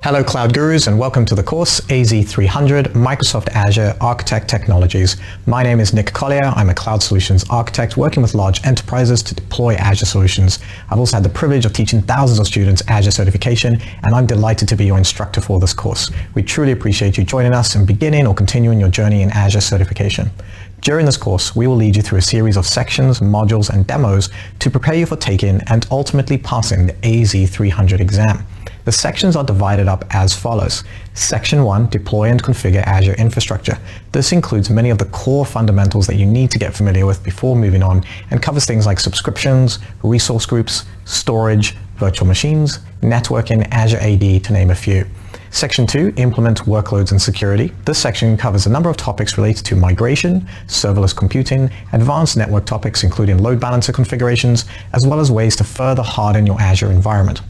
Hello Cloud Gurus and welcome to the course AZ300 Microsoft Azure Architect Technologies. My name is Nick Collier. I'm a Cloud Solutions Architect working with large enterprises to deploy Azure solutions. I've also had the privilege of teaching thousands of students Azure certification, and I'm delighted to be your instructor for this course. We truly appreciate you joining us and beginning or continuing your journey in Azure certification. During this course, we will lead you through a series of sections, modules, and demos to prepare you for taking and ultimately passing the AZ300 exam. The sections are divided up as follows. Section 1, Deploy and Configure Azure Infrastructure. This includes many of the core fundamentals that you need to get familiar with before moving on and covers things like subscriptions, resource groups, storage, virtual machines, networking, Azure AD, to name a few. Section 2, Implement Workloads and Security. This section covers a number of topics related to migration, serverless computing, advanced network topics including load balancer configurations, as well as ways to further harden your Azure environment.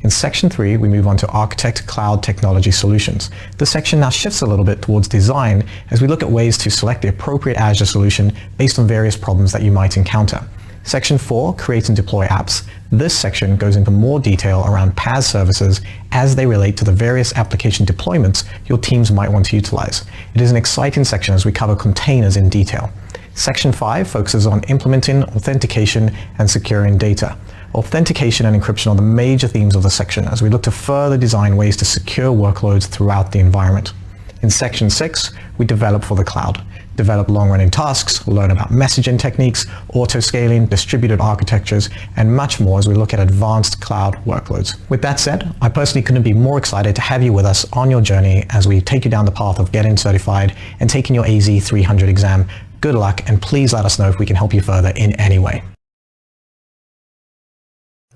In Section 3, we move on to Architect Cloud Technology Solutions. This section now shifts a little bit towards design as we look at ways to select the appropriate Azure solution based on various problems that you might encounter. Section 4, Create and Deploy Apps. This section goes into more detail around PaaS services as they relate to the various application deployments your teams might want to utilize. It is an exciting section as we cover containers in detail. Section 5 focuses on implementing authentication and securing data. Authentication and encryption are the major themes of the section as we look to further design ways to secure workloads throughout the environment. In Section 6, we develop for the cloud. Develop long-running tasks, learn about messaging techniques, auto-scaling, distributed architectures, and much more as we look at advanced cloud workloads. With that said, I personally couldn't be more excited to have you with us on your journey as we take you down the path of getting certified and taking your AZ300 exam. Good luck, and please let us know if we can help you further in any way.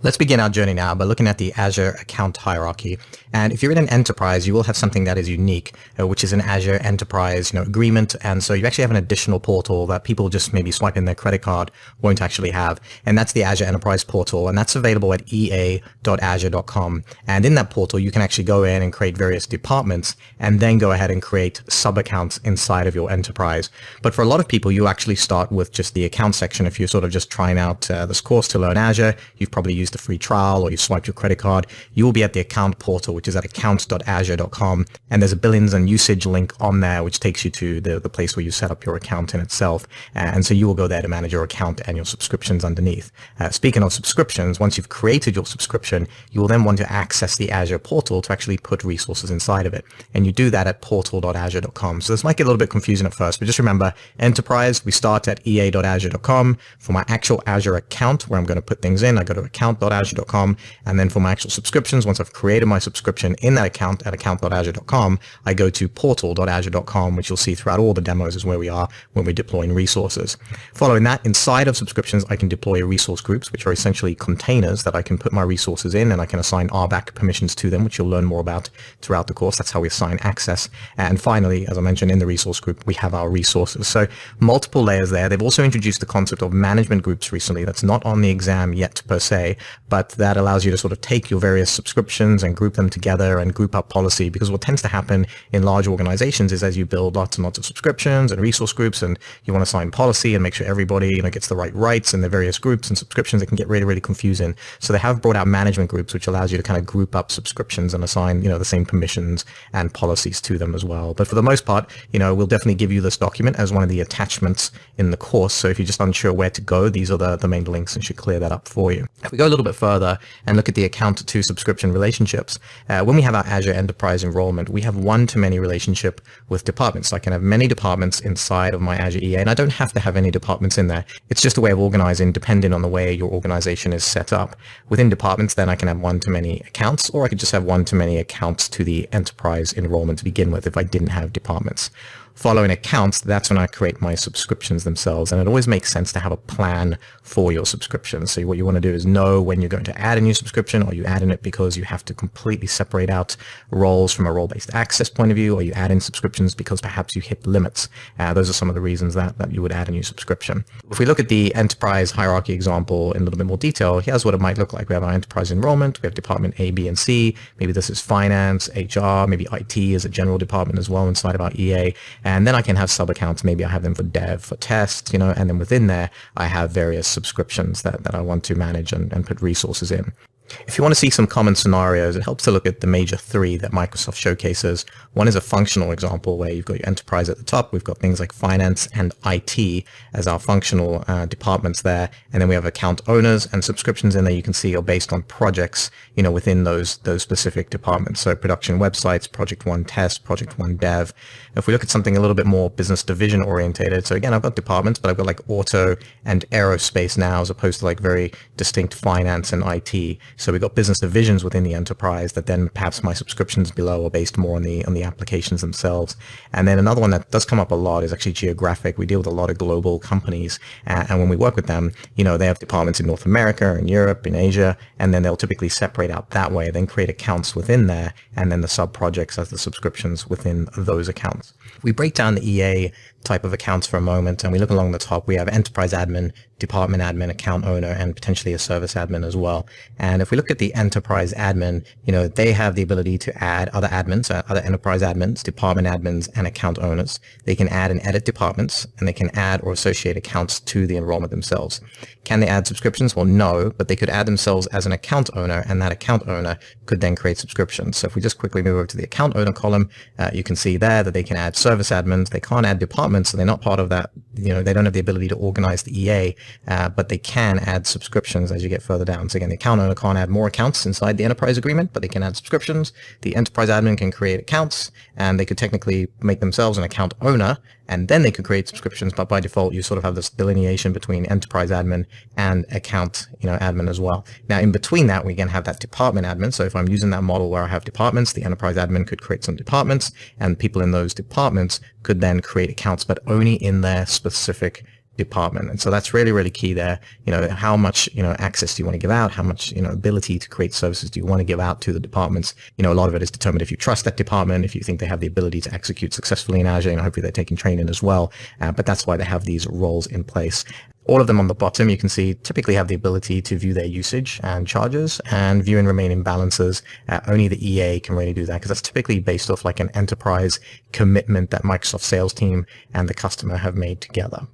Let's begin our journey now by looking at the Azure account hierarchy. And if you're in an enterprise, you will have something that is unique, which is an Azure enterprise agreement. And so you actually have an additional portal that people just maybe swipe in their credit card won't actually have. And that's the Azure Enterprise portal. And that's available at ea.azure.com. And in that portal, you can actually go in and create various departments and then go ahead and create sub-accounts inside of your enterprise. But for a lot of people, you actually start with just the account section. If you're sort of just trying out this course to learn Azure, you've probably used the free trial or you swiped your credit card, you will be at the account portal, which is at account.azure.com. And there's a billings and usage link on there, which takes you to the place where you set up your account in itself. And so you will go there to manage your account and your subscriptions underneath. Speaking of subscriptions, once you've created your subscription, you will then want to access the Azure portal to actually put resources inside of it. And you do that at portal.azure.com. So this might get a little bit confusing at first, but just remember, enterprise, we start at ea.azure.com. For my actual Azure account, where I'm going to put things in, I go to account.azure.com. And then for my actual subscriptions, once I've created my subscription in that account at account.azure.com, I go to portal.azure.com, which you'll see throughout all the demos is where we are when we're deploying resources. Following that, inside of subscriptions, I can deploy resource groups, which are essentially containers that I can put my resources in, and I can assign RBAC permissions to them, which you'll learn more about throughout the course. That's how we assign access. And finally, as I mentioned, in the resource group, we have our resources. So multiple layers there. They've also introduced the concept of management groups recently. That's not on the exam yet per se, but that allows you to sort of take your various subscriptions and group them together and group up policy, because what tends to happen in large organizations is as you build lots and lots of subscriptions and resource groups and you want to assign policy and make sure everybody gets the right rights in the various groups and subscriptions, it can get really, really confusing. So they have brought out management groups, which allows you to kind of group up subscriptions and assign the same permissions and policies to them as well. But for the most part, we'll definitely give you this document as one of the attachments in the course. So if you're just unsure where to go, these are the main links and should clear that up for you. If we go a little bit further and look at the account to subscription relationships, when we have our Azure Enterprise enrollment, we have one-to-many relationship with departments. So I can have many departments inside of my Azure EA, and I don't have to have any departments in there. It's just a way of organizing depending on the way your organization is set up. Within departments, then I can have one-to-many accounts, or I could just have one-to-many accounts to the enterprise enrollment to begin with if I didn't have departments. Following accounts, that's when I create my subscriptions themselves. And it always makes sense to have a plan for your subscriptions. So what you want to do is know when you're going to add a new subscription, or you add in it because you have to completely separate out roles from a role-based access point of view, or you add in subscriptions because perhaps you hit limits. Those are some of the reasons that you would add a new subscription. If we look at the enterprise hierarchy example in a little bit more detail, here's what it might look like. We have our enterprise enrollment, we have department A, B, and C. Maybe this is finance, HR, maybe IT is a general department as well inside of our EA. And then I can have sub-accounts. Maybe I have them for dev, for test, and then within there, I have various subscriptions that I want to manage and put resources in. If you want to see some common scenarios, it helps to look at the major three that Microsoft showcases. One is a functional example where you've got your enterprise at the top. We've got things like finance and IT as our functional departments there. And then we have account owners, and subscriptions in there you can see are based on projects, within those specific departments. So production websites, project one test, project one dev. If we look at something a little bit more business division orientated, so again, I've got departments, but I've got like auto and aerospace now as opposed to like very distinct finance and IT. So we've got business divisions within the enterprise that then perhaps my subscriptions below are based more on the applications themselves. And then another one that does come up a lot is actually geographic. We deal with a lot of global companies, and when we work with them, they have departments in North America, in Europe, in Asia, and then they'll typically separate out that way, then create accounts within there, and then the sub projects as the subscriptions within those accounts. We break down the EA type of accounts for a moment, and we look along the top. We have enterprise admin, department admin, account owner, and potentially a service admin as well. And if we look at the enterprise admin, they have the ability to add other admins, other enterprise admins, department admins, and account owners. They can add and edit departments, and they can add or associate accounts to the enrollment themselves. Can they add subscriptions? Well, no, but they could add themselves as an account owner, and that account owner could then create subscriptions. So if we just quickly move over to the account owner column, you can see there that they can add service admins. They can't add departments, so they're not part of that. They don't have the ability to organize the EA, but they can add subscriptions as you get further down. So again, the account owner can't add more accounts inside the enterprise agreement, but they can add subscriptions. The enterprise admin can create accounts, and they could technically make themselves an account owner, and then they could create subscriptions. But by default, you sort of have this delineation between enterprise admin and account, admin as well. Now, in between that, we again have that department admin. So if I'm using that model where I have departments, the enterprise admin could create some departments, and people in those departments could then create accounts, but only in their specific department. And so that's really, really key there. How much, access do you want to give out? How much, ability to create services do you want to give out to the departments? A lot of it is determined if you trust that department, if you think they have the ability to execute successfully in Azure, and hopefully they're taking training as well. But that's why they have these roles in place. All of them on the bottom, you can see, typically have the ability to view their usage and charges and view and remain imbalances. Only the EA can really do that, because that's typically based off like an enterprise commitment that Microsoft sales team and the customer have made together.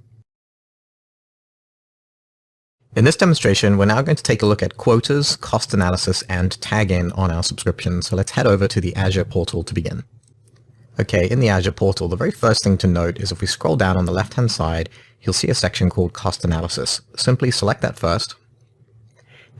In this demonstration, we're now going to take a look at quotas, cost analysis, and tag-in on our subscription. So let's head over to the Azure portal to begin. Okay, in the Azure portal, the very first thing to note is if we scroll down on the left-hand side, you'll see a section called cost analysis. Simply select that first.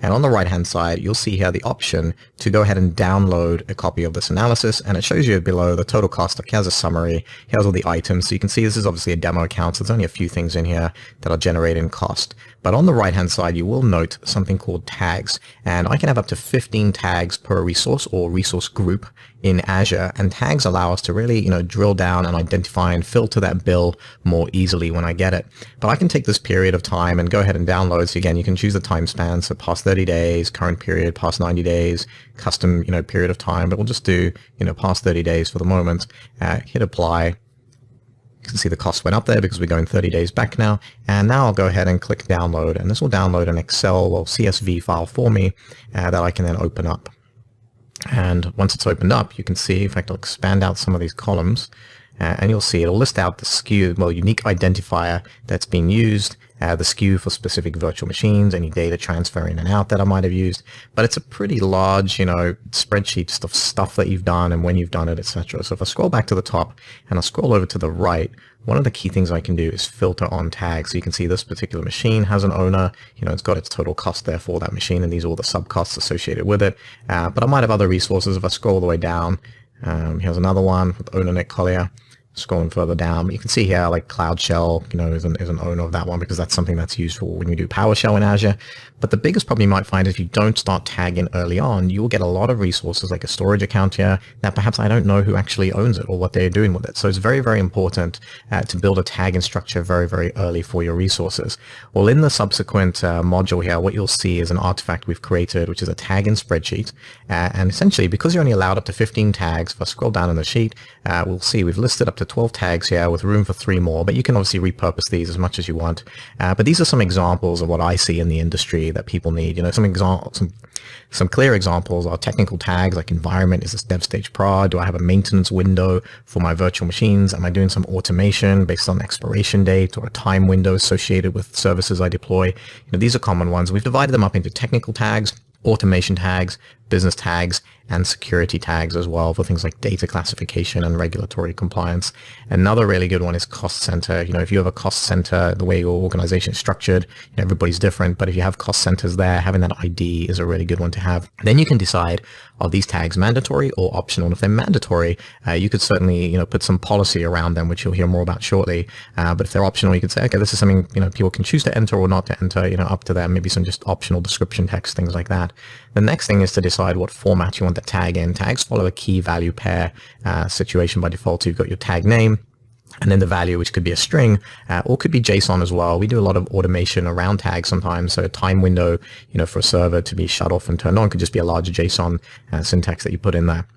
And on the right-hand side, you'll see here the option to go ahead and download a copy of this analysis, and it shows you below the total cost. Like, here's a summary, here's all the items. So you can see this is obviously a demo account, so there's only a few things in here that are generating cost. But on the right-hand side, you will note something called tags, and I can have up to 15 tags per resource or resource group in Azure, and tags allow us to really, drill down and identify and filter that bill more easily when I get it. But I can take this period of time and go ahead and download. So again, you can choose the time span, so past 30 days, current period, past 90 days, custom, period of time, but we'll just do, past 30 days for the moment. Hit apply. You can see the cost went up there because we're going 30 days back now. And now I'll go ahead and click download, and this will download an Excel or CSV file for me that I can then open up. And once it's opened up, you can see, in fact, I'll expand out some of these columns, and you'll see it'll list out the SKU, unique identifier that's being used, the SKU for specific virtual machines, any data transfer in and out that I might have used. But it's a pretty large, spreadsheet of stuff that you've done and when you've done it, etc. So if I scroll back to the top and I'll scroll over to the right, one of the key things I can do is filter on tags. So you can see this particular machine has an owner, it's got its total cost there for that machine, and these are all the sub costs associated with it. But I might have other resources. If I scroll all the way down, here's another one with owner Nick Collier. Scrolling further down, you can see here like Cloud Shell, is an owner of that one, because that's something that's used for when you do PowerShell in Azure. But the biggest problem you might find is if you don't start tagging early on, you will get a lot of resources like a storage account here that perhaps I don't know who actually owns it or what they're doing with it. So it's very, very important to build a tagging structure very, very early for your resources. Well, in the subsequent module here, what you'll see is an artifact we've created, which is a tagging spreadsheet. And essentially, because you're only allowed up to 15 tags, if I scroll down in the sheet, we'll see we've listed up to 12 tags here with room for 3 more, but you can obviously repurpose these as much as you want. But these are some examples of what I see in the industry that people need. Some clear examples are technical tags like environment. Is this dev stage prod? Do I have a maintenance window for my virtual machines? Am I doing some automation based on expiration date or a time window associated with services I deploy? These are common ones. We've divided them up into technical tags, automation tags, business tags, and security tags as well for things like data classification and regulatory compliance. Another really good one is cost center. If you have a cost center, the way your organization is structured, everybody's different, but if you have cost centers there, having that ID is a really good one to have. Then you can decide, are these tags mandatory or optional? And if they're mandatory, you could certainly, put some policy around them, which you'll hear more about shortly. But if they're optional, you could say, okay, this is something, people can choose to enter or not to enter, up to them, maybe some just optional description text, things like that. The next thing is to decide what format you want the tag in. Tags follow a key value pair situation by default. So you've got your tag name, and then the value, which could be a string, or could be JSON as well. We do a lot of automation around tags sometimes. So a time window, for a server to be shut off and turned on could just be a large JSON syntax that you put in there.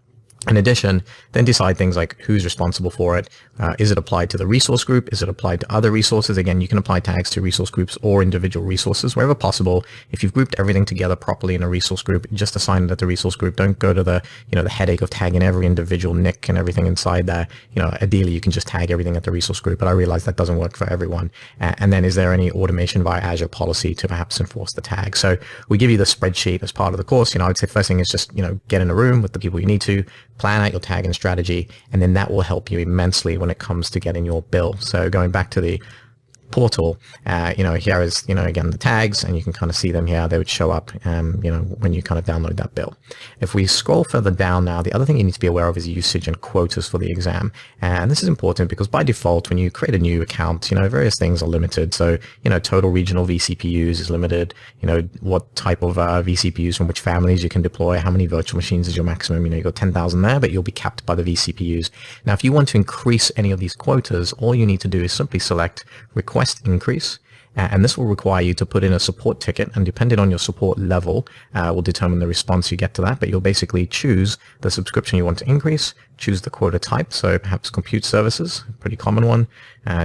In addition, then decide things like who's responsible for it. Is it applied to the resource group? Is it applied to other resources? Again, you can apply tags to resource groups or individual resources wherever possible. If you've grouped everything together properly in a resource group, just assign it at the resource group. Don't go to the, the headache of tagging every individual nick and everything inside there. Ideally, you can just tag everything at the resource group, but I realize that doesn't work for everyone. And then is there any automation via Azure policy to perhaps enforce the tag? So we give you the spreadsheet as part of the course. I would say first thing is just, get in a room with the people you need to, plan out your tagging strategy, and then that will help you immensely when it comes to getting your bill. So going back to the portal, here is, again, the tags, and you can kind of see them here. They would show up, when you kind of download that bill. If we scroll further down now, the other thing you need to be aware of is usage and quotas for the exam. And this is important because by default, when you create a new account, various things are limited. So, total regional vCPUs is limited, what type of vCPUs from which families you can deploy, how many virtual machines is your maximum. You've got 10,000 there, but you'll be capped by the vCPUs. Now, if you want to increase any of these quotas, all you need to do is simply select request increase, and this will require you to put in a support ticket, and depending on your support level will determine the response you get to that. But you'll basically choose the subscription you want to increase, choose the quota type, so perhaps compute services, pretty common one,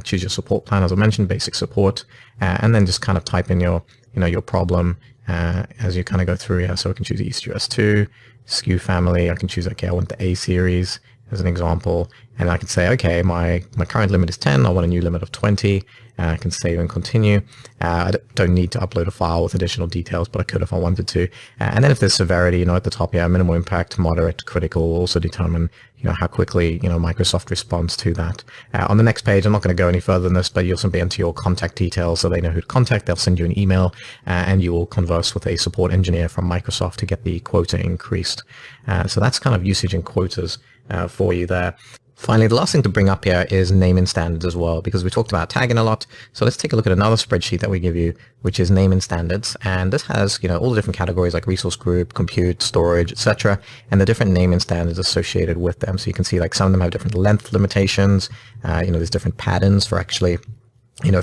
choose your support plan, as I mentioned, basic support, and then just kind of type in your your problem as you kind of go through here. So I can choose EastUS2, SKU family, I can choose, okay, I want the A series as an example, and I can say, okay, my current limit is 10, I want a new limit of 20. I can save and continue. I don't need to upload a file with additional details, but I could if I wanted to. And then if there's severity, at the top here, minimal impact, moderate, critical, will also determine, how quickly, Microsoft responds to that. On the next page, I'm not going to go any further than this, but you'll simply enter your contact details so they know who to contact. They'll send you an email, and you will converse with a support engineer from Microsoft to get the quota increased. So that's kind of usage and quotas for you there. Finally, the last thing to bring up here is naming standards as well, because we talked about tagging a lot. So let's take a look at another spreadsheet that we give you, which is naming standards. And this has, all the different categories like resource group, compute, storage, etc., and the different naming standards associated with them. So you can see like some of them have different length limitations. There's different patterns for actually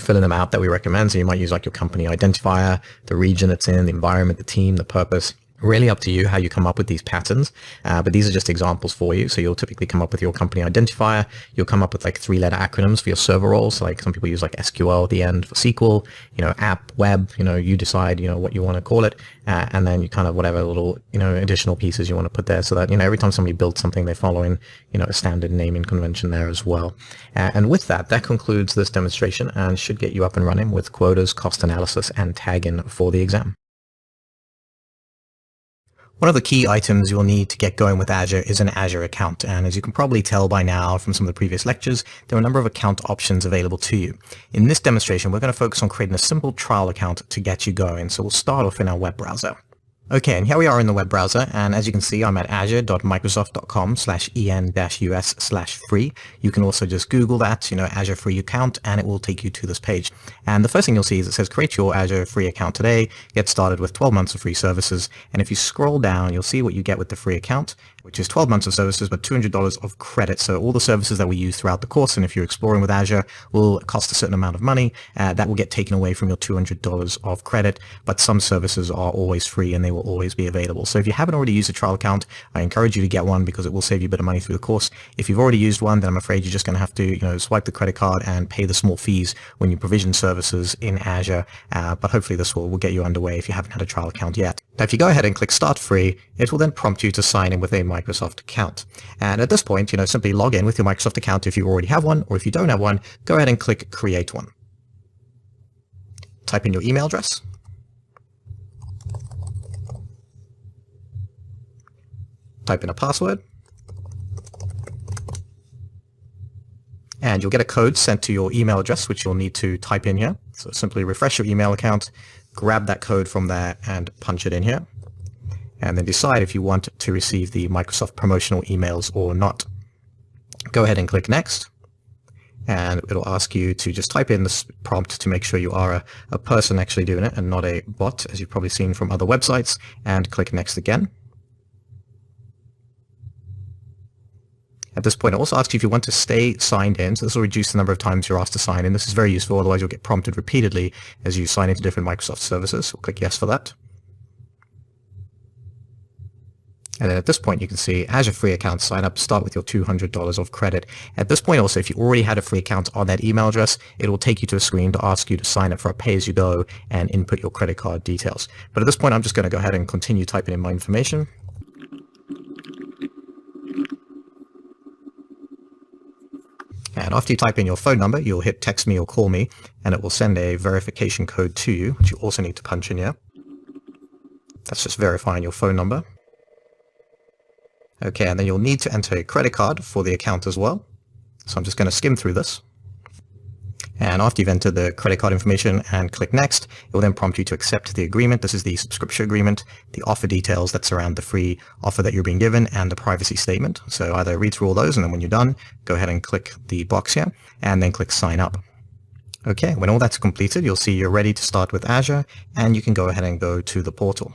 filling them out that we recommend. So you might use like your company identifier, the region it's in, the environment, the team, the purpose. Really up to you how you come up with these patterns, but these are just examples for you. So you'll typically come up with your company identifier. You'll come up with like 3-letter acronyms for your server roles. So like some people use like SQL at the end for SQL, app, web, you decide, what you want to call it. And then you kind of whatever little, additional pieces you want to put there so that, every time somebody builds something, they follow in, a standard naming convention there as well. And with that concludes this demonstration and should get you up and running with quotas, cost analysis, and tagging for the exam. One of the key items you'll need to get going with Azure is an Azure account. And as you can probably tell by now from some of the previous lectures, there are a number of account options available to you. In this demonstration, we're going to focus on creating a simple trial account to get you going. So we'll start off in our web browser. Okay, and here we are in the web browser, and as you can see, I'm at azure.microsoft.com/en-us/free. You can also just Google that, Azure free account, and it will take you to this page. And the first thing you'll see is it says create your Azure free account today, get started with 12 months of free services. And if you scroll down, you'll see what you get with the free account, which is 12 months of services, but $200 of credit. So all the services that we use throughout the course, and if you're exploring with Azure, will cost a certain amount of money. That will get taken away from your $200 of credit, but some services are always free and they will always be available. So if you haven't already used a trial account, I encourage you to get one because it will save you a bit of money through the course. If you've already used one, then I'm afraid you're just going to have to, swipe the credit card and pay the small fees when you provision services in Azure. But hopefully this will get you underway if you haven't had a trial account yet. Now, if you go ahead and click Start Free, it will then prompt you to sign in with a Microsoft account. And at this point, simply log in with your Microsoft account if you already have one, or if you don't have one, go ahead and click Create One. Type in your email address. type in a password, and you'll get a code sent to your email address, which you'll need to type in here. So simply refresh your email account, grab that code from there and punch it in here, and then decide if you want to receive the Microsoft promotional emails or not. Go ahead and click Next, and it'll ask you to just type in this prompt to make sure you are a person actually doing it and not a bot, as you've probably seen from other websites, and click Next again. At this point, it also asks you if you want to stay signed in, so this will reduce the number of times you're asked to sign in. This is very useful, otherwise you'll get prompted repeatedly as you sign into different Microsoft services. So click Yes for that. And then at this point, you can see Azure free account sign up, start with your $200 of credit. At this point also, if you already had a free account on that email address, it will take you to a screen to ask you to sign up for a pay-as-you-go and input your credit card details. But at this point, I'm just going to go ahead and continue typing in my information. And after you type in your phone number, you'll hit text me or call me, and it will send a verification code to you, which you also need to punch in here. That's just verifying your phone number. Okay, and then you'll need to enter a credit card for the account as well. So I'm just going to skim through this. And after you've entered the credit card information and click Next, it will then prompt you to accept the agreement. This is the subscription agreement, the offer details that's around the free offer that you're being given, and the privacy statement. So either read through all those, and then when you're done, go ahead and click the box here, and then click Sign Up. Okay, when all that's completed, you'll see you're ready to start with Azure, and you can go ahead and go to the portal.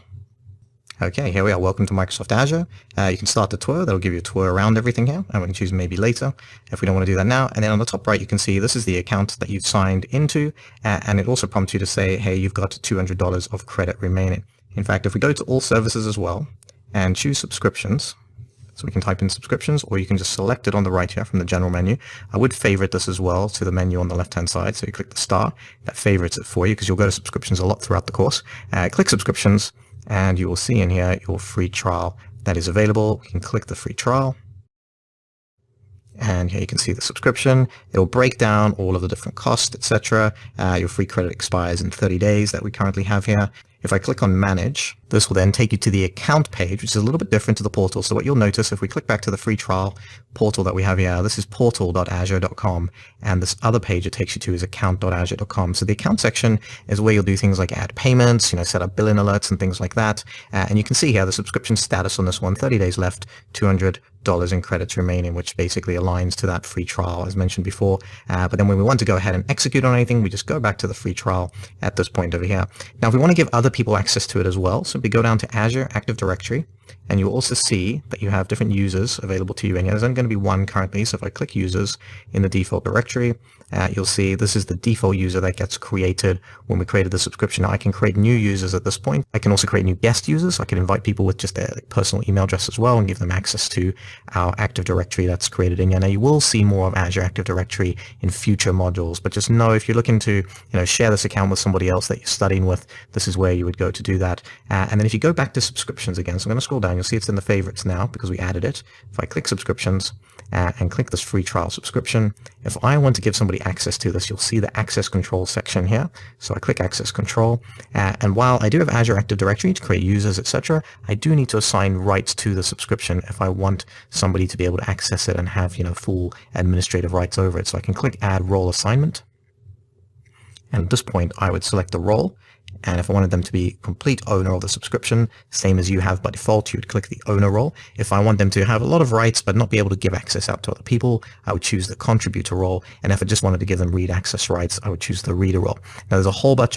Okay, here we are. Welcome to Microsoft Azure. You can start the tour. That'll give you a tour around everything here, and we can choose maybe later if we don't want to do that now. And then on the top right, you can see this is the account that you've signed into, and it also prompts you to say, hey, you've got $200 of credit remaining. In fact, if we go to all services as well and choose subscriptions, so we can type in subscriptions, or you can just select it on the right here from the general menu. I would favorite this as well to the menu on the left-hand side. So you click the star, that favorites it for you because you'll go to subscriptions a lot throughout the course. Click subscriptions, and you will see in here your free trial that is available. You can click the free trial, and here you can see the subscription. It will break down all of the different costs, etc. Your free credit expires in 30 days that we currently have here. If I click on Manage, this will then take you to the account page, which is a little bit different to the portal. So what you'll notice, if we click back to the free trial portal that we have here, this is portal.azure.com, and this other page it takes you to is account.azure.com. So the account section is where you'll do things like add payments, set up billing alerts and things like that. And you can see here the subscription status on this one, 30 days left, $200 in credits remaining, which basically aligns to that free trial as mentioned before. But then when we want to go ahead and execute on anything, we just go back to the free trial at this point over here. Now, if we want to give other people access to it as well, simply go down to Azure Active Directory, and you'll also see that you have different users available to you in here. There's only going to be one currently, so if I click users in the default directory, you'll see this is the default user that gets created when we created the subscription. Now I can create new users at this point. I can also create new guest users. I can invite people with just their personal email address as well and give them access to our Active Directory that's created in here. Now you will see more of Azure Active Directory in future modules, but just know if you're looking to share this account with somebody else that you're studying with, this is where you would go to do that. And then if you go back to subscriptions again, so I'm going to scroll down, you'll see it's in the favorites now because we added it. If I click subscriptions and click this free trial subscription, if I want to give somebody access to this, you'll see the access control section here. So I click access control, and while I do have Azure Active Directory to create users, etc., I do need to assign rights to the subscription if I want somebody to be able to access it and have full administrative rights over it. So I can click add role assignment, and at this point I would select the role. And if I wanted them to be complete owner of the subscription, same as you have by default, you would click the owner role. If I want them to have a lot of rights but not be able to give access out to other people, I would choose the contributor role. And if I just wanted to give them read access rights, I would choose the reader role. Now there's a whole bunch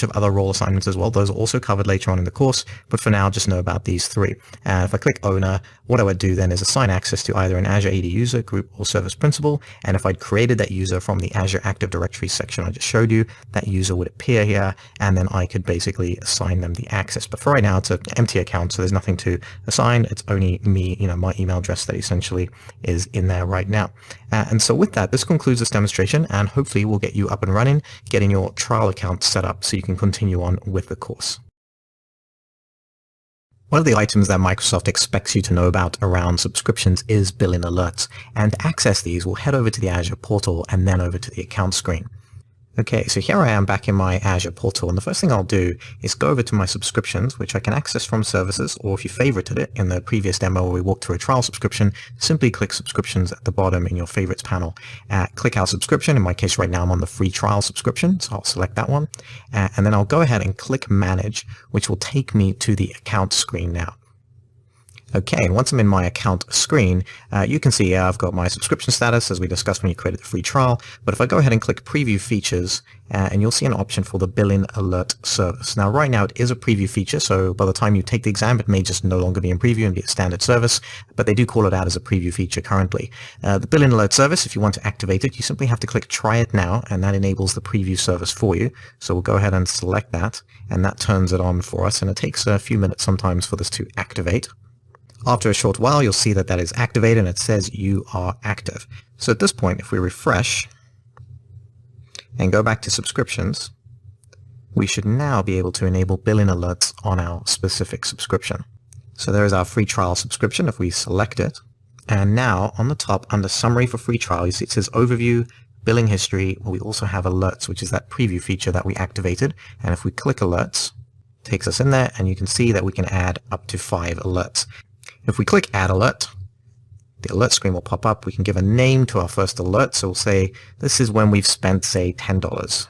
of other role assignments as well. Those are also covered later on in the course, but for now just know about these three. If I click owner, what I would do then is assign access to either an Azure AD user, group, or service principal. And if I'd created that user from the Azure Active Directory section I just showed you, that user would appear here, and then I could basically assign them the access. But for right now, it's an empty account, so there's nothing to assign. It's only me, my email address that essentially is in there right now. And so with that, this concludes this demonstration, and hopefully we'll get you up and running, getting your trial account set up so you can continue on with the course. One of the items that Microsoft expects you to know about around subscriptions is billing alerts. And to access these, we'll head over to the Azure portal and then over to the account screen. Okay, so here I am back in my Azure portal, and the first thing I'll do is go over to my subscriptions, which I can access from services, or if you favorited it in the previous demo where we walked through a trial subscription, simply click subscriptions at the bottom in your favorites panel. Click our subscription. In my case right now, I'm on the free trial subscription, so I'll select that one. And then I'll go ahead and click manage, which will take me to the account screen now. Okay, and once I'm in my account screen, you can see I've got my subscription status as we discussed when you created the free trial. But if I go ahead and click preview features, and you'll see an option for the billing alert service. Now, right now it is a preview feature, so by the time you take the exam, it may just no longer be in preview and be a standard service, but they do call it out as a preview feature currently. The billing alert service, if you want to activate it, you simply have to click try it now, and that enables the preview service for you. So we'll go ahead and select that, and that turns it on for us, and it takes a few minutes sometimes for this to activate. After a short while, you'll see that that is activated and it says you are active. So at this point, if we refresh and go back to subscriptions, we should now be able to enable billing alerts on our specific subscription. So there is our free trial subscription if we select it. And now on the top under summary for free trial, you see it says overview, billing history. We also have alerts, which is that preview feature that we activated. And if we click alerts, it takes us in there and you can see that we can add up to 5 alerts. If we click Add Alert, the alert screen will pop up. We can give a name to our first alert. So we'll say, this is when we've spent, say, $10.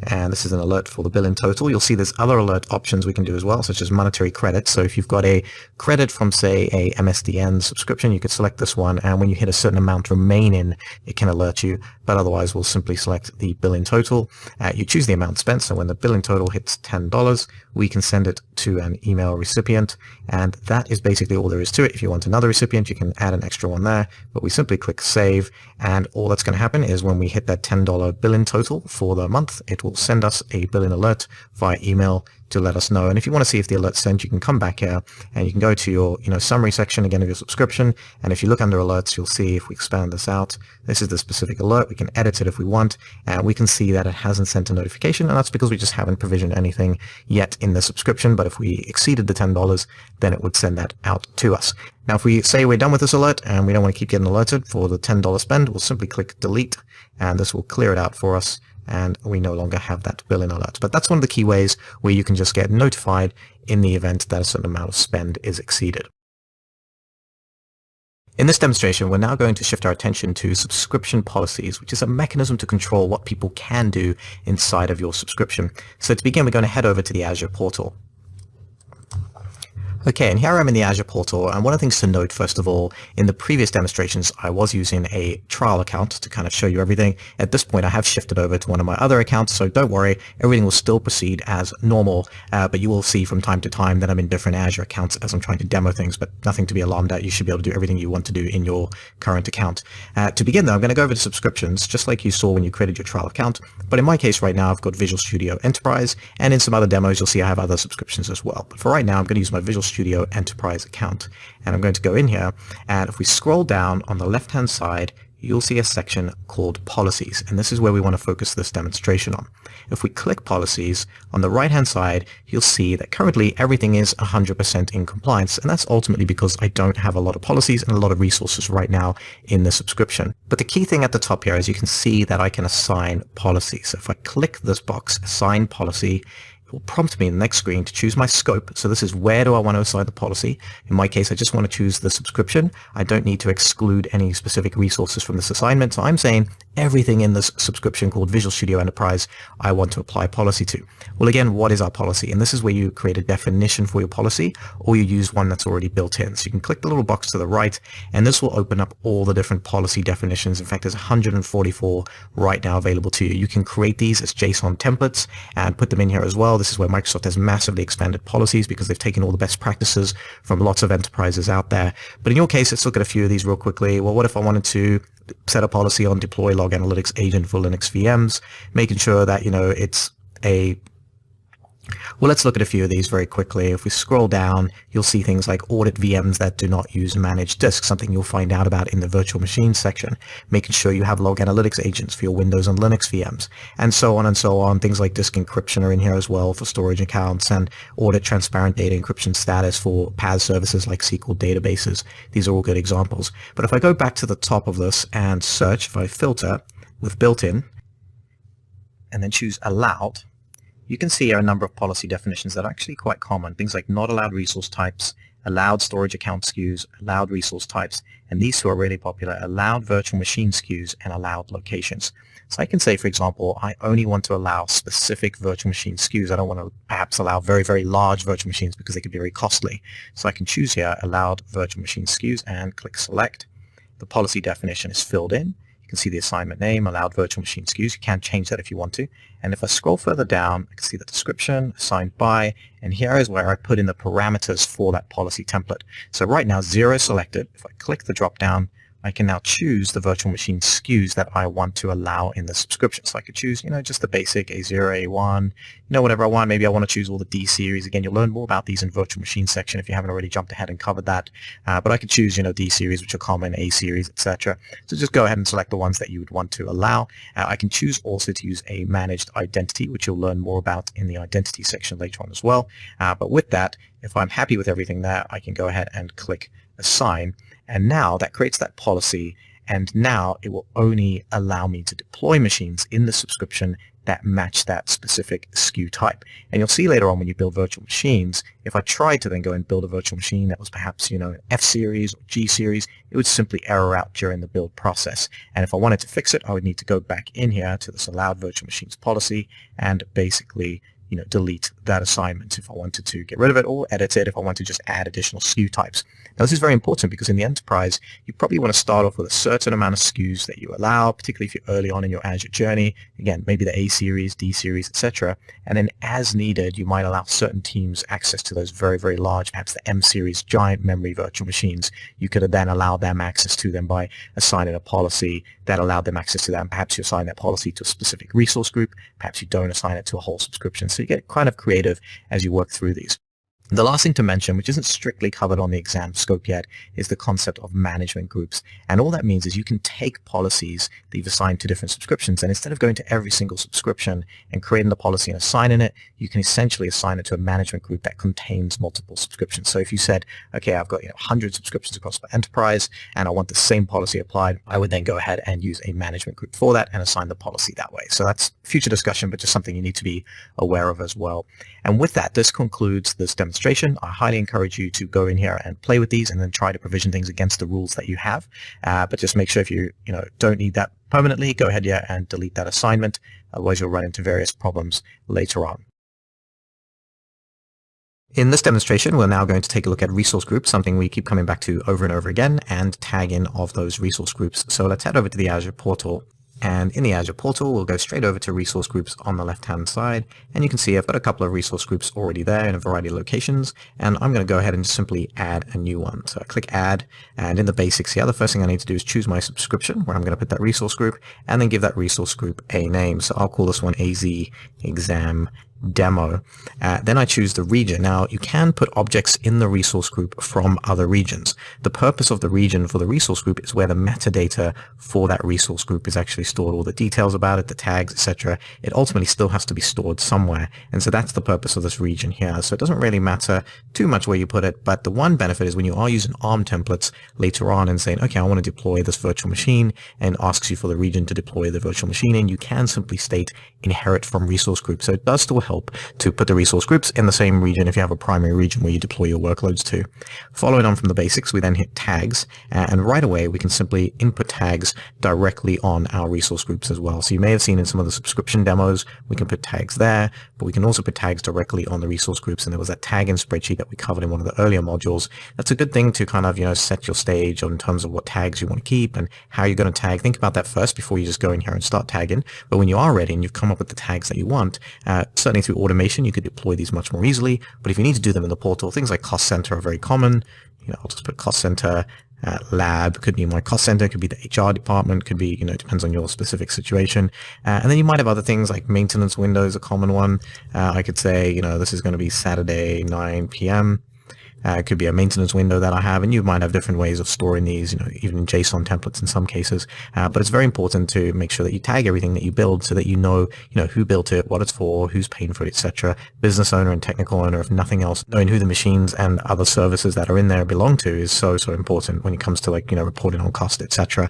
And this is an alert for the bill in total. You'll see there's other alert options we can do as well, such as monetary credit. So if you've got a credit from, say, a MSDN subscription, you could select this one. And when you hit a certain amount remaining, it can alert you. But otherwise, we'll simply select the bill in total. You choose the amount spent. So when the bill in total hits $10, we can send it to an email recipient. And that is basically all there is to it. If you want another recipient, you can add an extra one there. But we simply click save. And all that's going to happen is when we hit that $10 bill in total for the month, it will send us a billing alert via email to let us know. And if you want to see if the alert's sent, you can come back here and you can go to your summary section again of your subscription. And if you look under alerts, you'll see if we expand this out, this is the specific alert. We can edit it if we want, and we can see that it hasn't sent a notification, and that's because we just haven't provisioned anything yet in the subscription. But if we exceeded the $10, then it would send that out to us. Now, if we say we're done with this alert and we don't want to keep getting alerted for the $10 spend, we'll simply click delete, and this will clear it out for us. And we no longer have that billing alert. But that's one of the key ways where you can just get notified in the event that a certain amount of spend is exceeded. In this demonstration, we're now going to shift our attention to subscription policies, which is a mechanism to control what people can do inside of your subscription. So to begin, we're going to head over to the Azure portal. Okay, and here I am in the Azure portal, and one of the things to note, first of all, in the previous demonstrations, I was using a trial account to kind of show you everything. At this point, I have shifted over to one of my other accounts, so don't worry, everything will still proceed as normal, but you will see from time to time that I'm in different Azure accounts as I'm trying to demo things, but nothing to be alarmed at. You should be able to do everything you want to do in your current account. To begin, though, I'm going to go over to subscriptions, just like you saw when you created your trial account, but in my case right now, I've got Visual Studio Enterprise, and in some other demos, you'll see I have other subscriptions as well. But for right now, I'm going to use my Visual Studio Enterprise account, and I'm going to go in here, and if we scroll down on the left hand side, you'll see a section called policies, and this is where we want to focus this demonstration on. If we click policies on the right hand side, you'll see that currently everything is 100% in compliance, and that's ultimately because I don't have a lot of policies and a lot of resources right now in the subscription. But the key thing at the top here is you can see that I can assign policies. So if I click this box, assign policy, it will prompt me in the next screen to choose my scope. So this is where do I want to assign the policy. In my case, I just want to choose the subscription. I don't need to exclude any specific resources from this assignment. So I'm saying everything in this subscription called Visual Studio Enterprise, I want to apply policy to. Well, again, what is our policy? And this is where you create a definition for your policy, or you use one that's already built in. So you can click the little box to the right, and this will open up all the different policy definitions. In fact, there's 144 right now available to you. You can create these as JSON templates and put them in here as well. This is where Microsoft has massively expanded policies because they've taken all the best practices from lots of enterprises out there. But in your case, let's look at a few of these real quickly. Well, what if I wanted to set a policy on deploy log analytics agent for Linux VMs, making sure that, it's a Well, let's look at a few of these very quickly. If we scroll down, you'll see things like audit VMs that do not use managed disk, something you'll find out about in the virtual machine section, making sure you have log analytics agents for your Windows and Linux VMs, and so on and so on. Things like disk encryption are in here as well for storage accounts, and audit transparent data encryption status for PaaS services like SQL databases. These are all good examples. But if I go back to the top of this and search, if I filter, with built-in, and then choose allowed, you can see a number of policy definitions that are actually quite common. Things like not allowed resource types, allowed storage account SKUs, allowed resource types, and these two are really popular, allowed virtual machine SKUs and allowed locations. So I can say, for example, I only want to allow specific virtual machine SKUs. I don't want to perhaps allow very, very large virtual machines because they could be very costly. So I can choose here, allowed virtual machine SKUs, and click select. The policy definition is filled in. You can see the assignment name, allowed virtual machine SKUs. You can change that if you want to. And if I scroll further down, I can see the description, assigned by, and here is where I put in the parameters for that policy template. So right now, 0 is selected. If I click the drop down, I can now choose the virtual machine SKUs that I want to allow in the subscription. So I could choose, just the basic A0, A1, whatever I want. Maybe I want to choose all the D series. Again, you'll learn more about these in virtual machine section if you haven't already jumped ahead and covered that. But I could choose, D series, which are common, A series, etc. So just go ahead and select the ones that you would want to allow. I can choose also to use a managed identity, which you'll learn more about in the identity section later on as well. But with that, if I'm happy with everything there, I can go ahead and click assign. And now that creates that policy, and now it will only allow me to deploy machines in the subscription that match that specific SKU type. And you'll see later on when you build virtual machines, if I tried to then go and build a virtual machine that was perhaps, an F series or G series, it would simply error out during the build process. And if I wanted to fix it, I would need to go back in here to this allowed virtual machines policy and basically delete that assignment if I wanted to get rid of it, or edit it if I want to just add additional SKU types. Now this is very important because in the enterprise, you probably want to start off with a certain amount of SKUs that you allow, particularly if you're early on in your Azure journey. Again, maybe the A series, D series, etc. And then as needed, you might allow certain teams access to those very, very large, perhaps the M series giant memory virtual machines. You could then allow them access to them by assigning a policy that allowed them access to them. Perhaps you assign that policy to a specific resource group. Perhaps you don't assign it to a whole subscription. So you get kind of creative as you work through these. The last thing to mention, which isn't strictly covered on the exam scope yet, is the concept of management groups. And all that means is you can take policies that you've assigned to different subscriptions, and instead of going to every single subscription and creating the policy and assigning it, you can essentially assign it to a management group that contains multiple subscriptions. So if you said, okay, I've got 100 subscriptions across my enterprise, and I want the same policy applied, I would then go ahead and use a management group for that and assign the policy that way. So that's future discussion, but just something you need to be aware of as well. And with that, this concludes this demonstration. I highly encourage you to go in here and play with these and then try to provision things against the rules that you have. But just make sure if you don't need that permanently, go ahead here and delete that assignment. Otherwise, you'll run into various problems later on. In this demonstration, we're now going to take a look at resource groups, something we keep coming back to over and over again, and tag in of those resource groups. So let's head over to the Azure portal. And in the Azure portal, we'll go straight over to resource groups on the left-hand side. And you can see I've got a couple of resource groups already there in a variety of locations. And I'm going to go ahead and simply add a new one. So I click add, and in the basics here, the first thing I need to do is choose my subscription, where I'm going to put that resource group, and then give that resource group a name. So I'll call this one AZ Exam Demo. Then I choose the region. Now you can put objects in the resource group from other regions. The purpose of the region for the resource group is where the metadata for that resource group is actually stored, all the details about it, the tags, etc. It ultimately still has to be stored somewhere, and so that's the purpose of this region here. So it doesn't really matter too much where you put it, but the one benefit is when you are using ARM templates later on and saying, okay, I want to deploy this virtual machine, and asks you for the region to deploy the virtual machine in, you can simply state inherit from resource group. So it does still help to put the resource groups in the same region if you have a primary region where you deploy your workloads to. Following on from the basics, we then hit tags, and right away we can simply input tags directly on our resource groups as well. So you may have seen in some of the subscription demos, we can put tags there, but we can also put tags directly on the resource groups. And there was that tag in spreadsheet that we covered in one of the earlier modules. That's a good thing to kind of, set your stage in terms of what tags you want to keep and how you're going to tag. Think about that first before you just go in here and start tagging. But when you are ready and you've come up with the tags that you want, certainly through automation, you could deploy these much more easily. But if you need to do them in the portal, things like cost center are very common. I'll just put cost center. Lab could be my cost center, could be the HR department, could be, depends on your specific situation. And then you might have other things like maintenance window is a common one. I could say, this is going to be Saturday, 9 p.m. It could be a maintenance window that I have, and you might have different ways of storing these, even in JSON templates in some cases. But it's very important to make sure that you tag everything that you build so that you know who built it, what it's for, who's paying for it, etc. Business owner and technical owner, if nothing else, knowing who the machines and other services that are in there belong to is so important when it comes to reporting on cost, etc.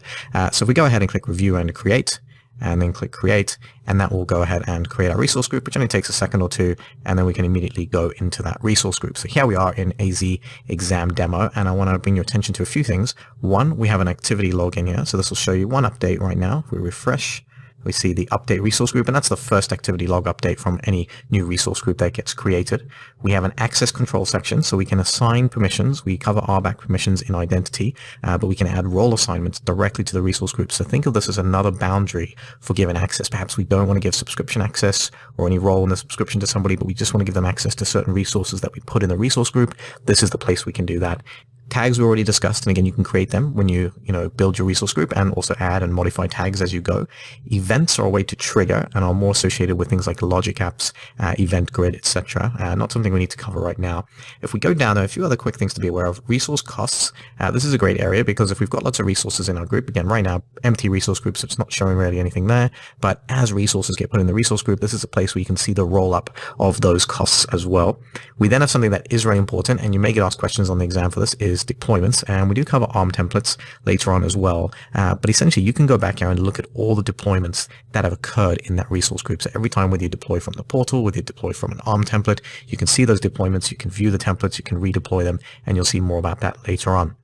So if we go ahead and click review and create, and then click create, and that will go ahead and create our resource group, which only takes a second or two, and then we can immediately go into that resource group. So here we are in AZ exam demo, and I want to bring your attention to a few things. One, we have an activity log in here, so this will show you one update right now. If we refresh, we see the update resource group, and that's the first activity log update from any new resource group that gets created. We have an access control section, so we can assign permissions. We cover RBAC permissions in identity, but we can add role assignments directly to the resource group. So think of this as another boundary for given access. Perhaps we don't want to give subscription access or any role in the subscription to somebody, but we just want to give them access to certain resources that we put in the resource group. This is the place we can do that. Tags we already discussed, and again, you can create them when you build your resource group, and also add and modify tags as you go. Events are a way to trigger and are more associated with things like logic apps, event grid, etc. Not something we need to cover right now. If we go down, there are a few other quick things to be aware of. Resource costs. This is a great area because if we've got lots of resources in our group, again, right now, empty resource group, so it's not showing really anything there. But as resources get put in the resource group, this is a place where you can see the roll up of those costs as well. We then have something that is very important, and you may get asked questions on the exam for this, is deployments, and we do cover ARM templates later on as well, but essentially you can go back here and look at all the deployments that have occurred in that resource group. So every time whether you deploy from the portal, whether you deploy from an ARM template, you can see those deployments, you can view the templates, you can redeploy them, and you'll see more about that later on.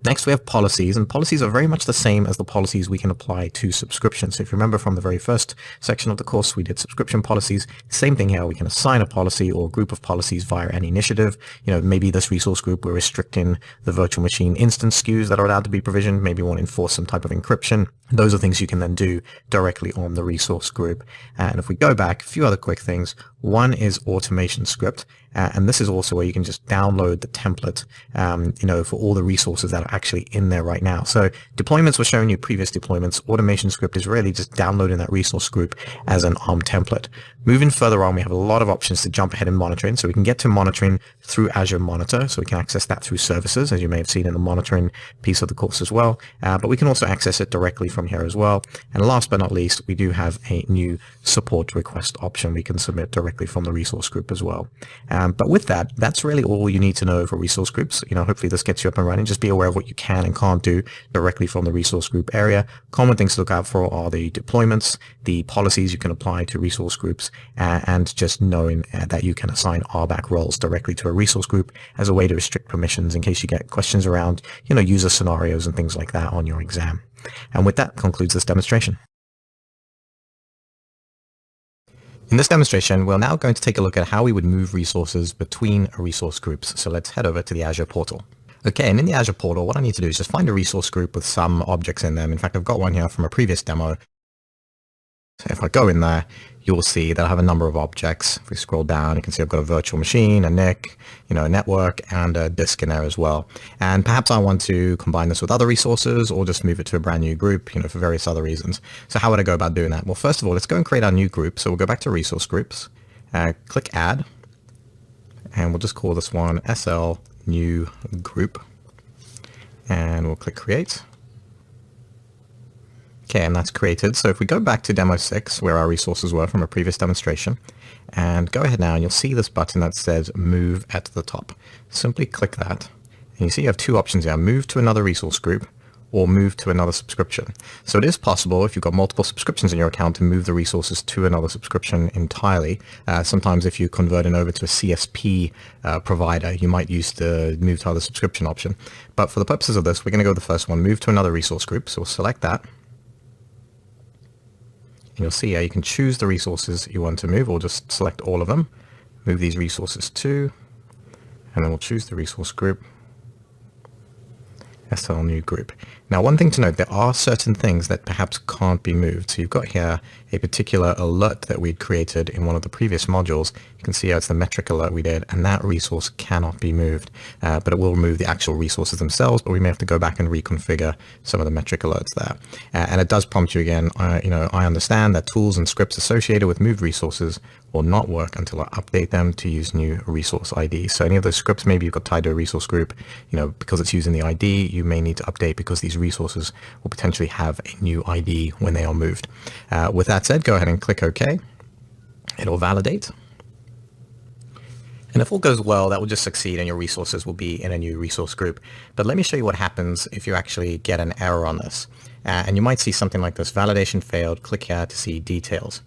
Next, we have policies, and policies are very much the same as the policies we can apply to subscriptions. So if you remember from the very first section of the course, we did subscription policies. Same thing here. We can assign a policy or a group of policies via an initiative. Maybe this resource group, we're restricting the virtual machine instance SKUs that are allowed to be provisioned. Maybe we want to enforce some type of encryption. Those are things you can then do directly on the resource group. And if we go back, a few other quick things. One is automation script, and this is also where you can just download the template, for all the resources that are actually in there right now. So deployments were showing you previous deployments. Automation script is really just downloading that resource group as an ARM template. Moving further on, we have a lot of options to jump ahead in monitoring. So we can get to monitoring through Azure Monitor, so we can access that through services, as you may have seen in the monitoring piece of the course as well. But we can also access it directly from here as well. And last but not least, we do have a new support request option we can submit directly from the resource group as well. But with that, that's really all you need to know for resource groups. Hopefully this gets you up and running. Just be aware of what you can and can't do directly from the resource group area. Common things to look out for are the deployments, the policies you can apply to resource groups, and just knowing that you can assign RBAC roles directly to a resource group as a way to restrict permissions in case you get questions around, user scenarios and things like that on your exam. And with that concludes this demonstration. In this demonstration, we're now going to take a look at how we would move resources between resource groups. So let's head over to the Azure portal. Okay, and in the Azure portal, what I need to do is just find a resource group with some objects in them. In fact, I've got one here from a previous demo. So if I go in there, you'll see that I have a number of objects. If we scroll down, you can see I've got a virtual machine, a NIC, a network, and a disk in there as well. And perhaps I want to combine this with other resources or just move it to a brand new group, for various other reasons. So how would I go about doing that? Well, first of all, let's go and create our new group. So we'll go back to resource groups, click add, and we'll just call this one SL new group, and we'll click create. Okay, and that's created. So if we go back to demo 6, where our resources were from a previous demonstration, and go ahead now, and you'll see this button that says move at the top. Simply click that, and you see you have two options here, move to another resource group or move to another subscription. So it is possible, if you've got multiple subscriptions in your account, to move the resources to another subscription entirely. Sometimes if you're converting over to a CSP provider, you might use the move to other subscription option. But for the purposes of this, we're going to go with the first one, move to another resource group. So we'll select that. And you'll see here you can choose the resources you want to move, or just select all of them. Move these resources to, and then we'll choose the resource group, SL new group. Now, one thing to note, there are certain things that perhaps can't be moved. So you've got here a particular alert that we'd created in one of the previous modules. You can see how it's the metric alert we did, and that resource cannot be moved, but it will remove the actual resources themselves, but we may have to go back and reconfigure some of the metric alerts there. And it does prompt you again, I understand that tools and scripts associated with moved resources will not work until I update them to use new resource ID. So any of those scripts maybe you've got tied to a resource group, because it's using the ID, you may need to update because these resources will potentially have a new ID when they are moved. With that said, go ahead and click OK. It'll validate. And if all goes well, that will just succeed and your resources will be in a new resource group. But let me show you what happens if you actually get an error on this. And you might see something like this: validation failed. Click here to see details.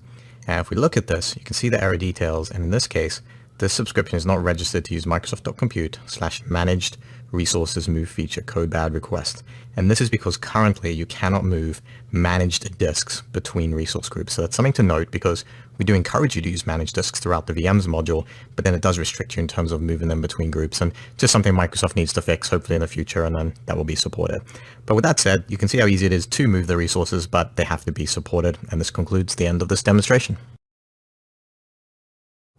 And if we look at this, you can see the error details. And in this case, this subscription is not registered to use Microsoft.compute/managed resources move feature code bad request. And this is because currently you cannot move managed disks between resource groups. So that's something to note, because we do encourage you to use managed disks throughout the VMs module, but then it does restrict you in terms of moving them between groups, and just something Microsoft needs to fix hopefully in the future, and then that will be supported. But with that said, you can see how easy it is to move the resources, but they have to be supported. And this concludes the end of this demonstration.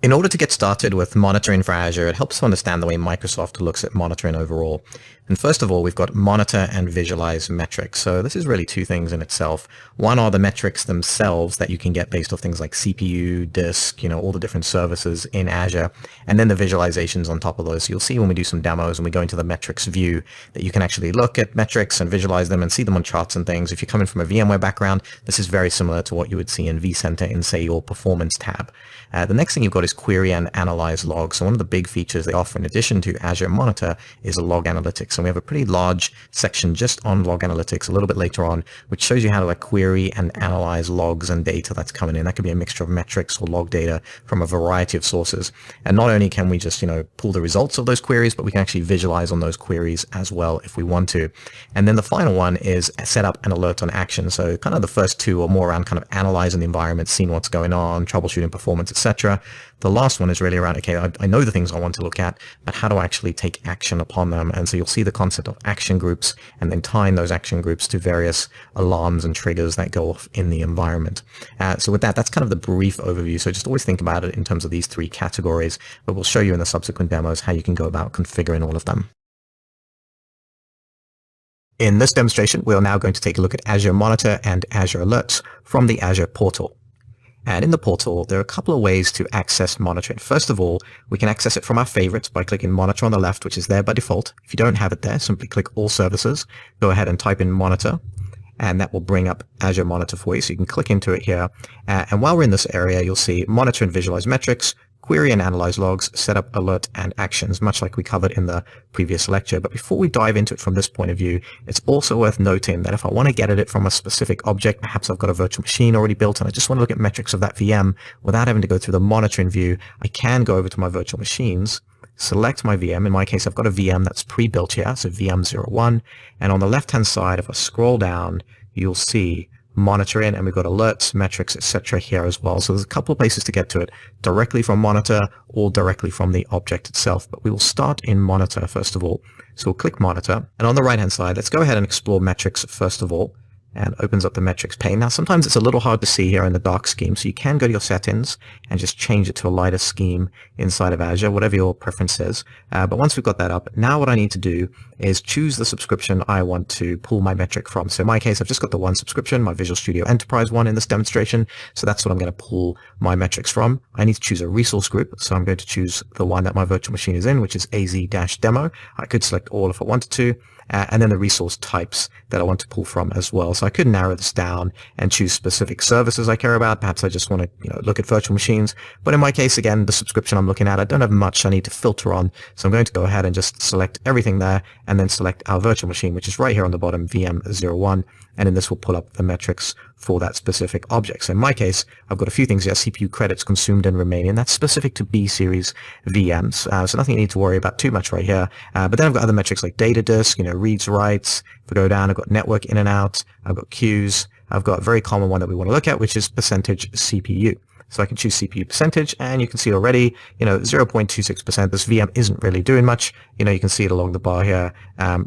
In order to get started with monitoring for Azure, it helps to understand the way Microsoft looks at monitoring overall. And first of all, we've got monitor and visualize metrics. So this is really two things in itself. One are the metrics themselves that you can get based off things like CPU, disk, all the different services in Azure, and then the visualizations on top of those. So you'll see when we do some demos and we go into the metrics view that you can actually look at metrics and visualize them and see them on charts and things. If you're coming from a VMware background, this is very similar to what you would see in vCenter in, say, your performance tab. The next thing you've got is query and analyze logs. So one of the big features they offer in addition to Azure Monitor is a log analytics. And we have a pretty large section just on log analytics a little bit later on, which shows you how to query and analyze logs and data that's coming in. That could be a mixture of metrics or log data from a variety of sources. And not only can we just, pull the results of those queries, but we can actually visualize on those queries as well if we want to. And then the final one is set up an alert on action. So kind of the first two are more around kind of analyzing the environment, seeing what's going on, troubleshooting performance, etc. The last one is really around, okay, I know the things I want to look at, but how do I actually take action upon them? And so you'll see the concept of action groups and then tying those action groups to various alarms and triggers that go off in the environment. So with that, that's kind of the brief overview. So just always think about it in terms of these three categories, but we'll show you in the subsequent demos how you can go about configuring all of them. In this demonstration, we're now going to take a look at Azure Monitor and Azure Alerts from the Azure portal. And in the portal, there are a couple of ways to access monitoring. First of all, we can access it from our favorites by clicking Monitor on the left, which is there by default. If you don't have it there, simply click All Services, go ahead and type in Monitor, and that will bring up Azure Monitor for you. So you can click into it here. And while we're in this area, you'll see Monitor and Visualize Metrics, Query and Analyze Logs, Set up Alert and Actions, much like we covered in the previous lecture. But before we dive into it from this point of view, it's also worth noting that if I want to get at it from a specific object, perhaps I've got a virtual machine already built and I just want to look at metrics of that VM without having to go through the monitoring view, I can go over to my virtual machines, select my VM. In my case, I've got a VM that's pre-built here, so VM01. And on the left-hand side, if I scroll down, you'll see monitoring, and we've got alerts, metrics, etc. here as well. So there's a couple of places to get to it, directly from Monitor or directly from the object itself. But we will start in Monitor first of all. So we'll click Monitor, and on the right-hand side, let's go ahead and explore metrics first of all, and opens up the metrics pane. Now, sometimes it's a little hard to see here in the dark scheme, so you can go to your settings and just change it to a lighter scheme inside of Azure, whatever your preference is. But once we've got that up, now what I need to do is choose the subscription I want to pull my metric from. So in my case, I've just got the one subscription, my Visual Studio Enterprise one in this demonstration. So that's what I'm going to pull my metrics from. I need to choose a resource group. So I'm going to choose the one that my virtual machine is in, which is AZ-Demo. I could select all if I wanted to. And then the resource types that I want to pull from as well. So I could narrow this down and choose specific services I care about. Perhaps I just want to look at virtual machines. But in my case, again, the subscription I'm looking at, I don't have much I need to filter on. So I'm going to go ahead and just select everything there and then select our virtual machine, which is right here on the bottom, VM01. And then this will pull up the metrics for that specific object. So in my case, I've got a few things here: CPU credits consumed and remaining. That's specific to B series VMs. So nothing you need to worry about too much right here. But then I've got other metrics like data disk, reads, writes. If I go down, I've got network in and out. I've got queues. I've got a very common one that we want to look at, which is percentage CPU. So I can choose CPU percentage, and you can see already, 0.26%. This VM isn't really doing much. You can see it along the bar here,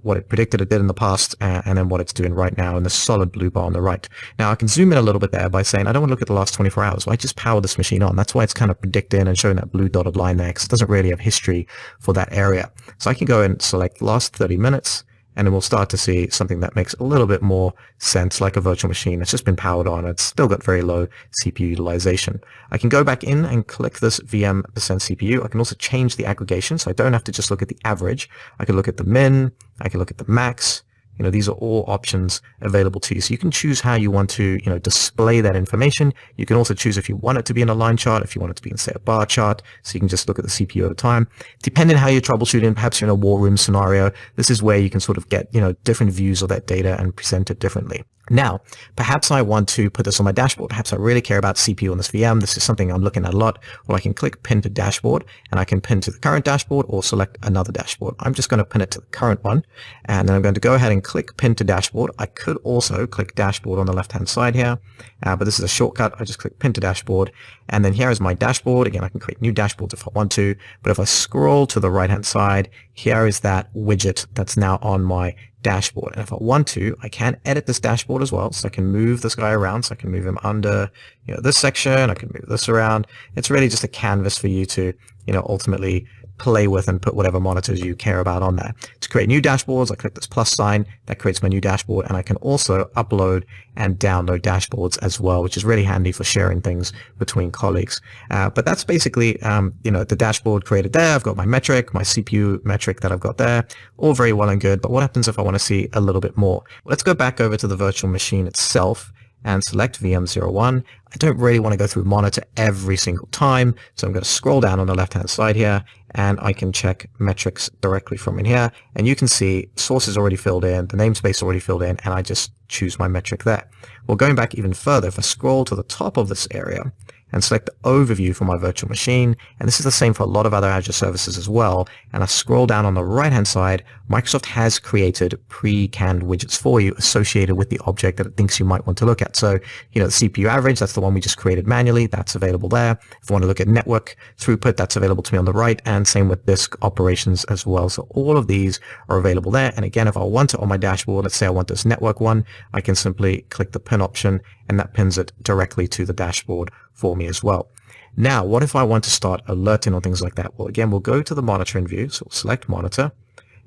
what it predicted it did in the past, and then what it's doing right now in the solid blue bar on the right. Now, I can zoom in a little bit there by saying I don't want to look at the last 24 hours. Well, I just power this machine on. That's why it's kind of predicting and showing that blue dotted line there, because it doesn't really have history for that area. So I can go and select last 30 minutes, and then we'll start to see something that makes a little bit more sense, like a virtual machine. It's just been powered on. It's still got very low CPU utilization. I can go back in and click this VM% CPU. I can also change the aggregation, so I don't have to just look at the average. I can look at the min, I can look at the max, these are all options available to you. So you can choose how you want to, display that information. You can also choose if you want it to be in a line chart, if you want it to be in, say, a bar chart, so you can just look at the CPU over time. Depending on how you're troubleshooting, perhaps you're in a war room scenario, this is where you can sort of get, different views of that data and present it differently. Now, perhaps I want to put this on my dashboard. Perhaps I really care about CPU on this VM. This is something I'm looking at a lot. Well, I can click pin to dashboard, and I can pin to the current dashboard or select another dashboard. I'm just going to pin it to the current one, and then I'm going to go ahead and click pin to dashboard. I could also click dashboard on the left-hand side here, but this is a shortcut. I just click pin to dashboard, and then here is my dashboard. Again, I can create new dashboards if I want to, but if I scroll to the right-hand side, here is that widget that's now on my dashboard. And if I want to, I can edit this dashboard as well. So I can move this guy around. So I can move him under, this section. I can move this around. It's really just a canvas for you to, ultimately play with and put whatever monitors you care about on there. To create new dashboards, I click this plus sign. That creates my new dashboard, and I can also upload and download dashboards as well, which is really handy for sharing things between colleagues. But that's basically, the dashboard created there. I've got my metric, my CPU metric that I've got there, all very well and good. But what happens if I want to see a little bit more? Well, let's go back over to the virtual machine itself and select VM01. I don't really want to go through monitor every single time, so I'm going to scroll down on the left-hand side here, and I can check metrics directly from in here, and you can see source is already filled in, the namespace already filled in, and I just choose my metric there. Well, going back even further, if I scroll to the top of this area and select the overview for my virtual machine, and this is the same for a lot of other Azure services as well, and I scroll down on the right-hand side, Microsoft has created pre-canned widgets for you associated with the object that it thinks you might want to look at. So, the CPU average, that's the one we just created manually, that's available there. If I want to look at network throughput, that's available to me on the right, and same with disk operations as well. So all of these are available there. And again, if I want it on my dashboard, let's say I want this network one, I can simply click the pin option, and that pins it directly to the dashboard for me as well. Now, what if I want to start alerting on things like that? Well, again, we'll go to the monitoring view, so we'll select monitor,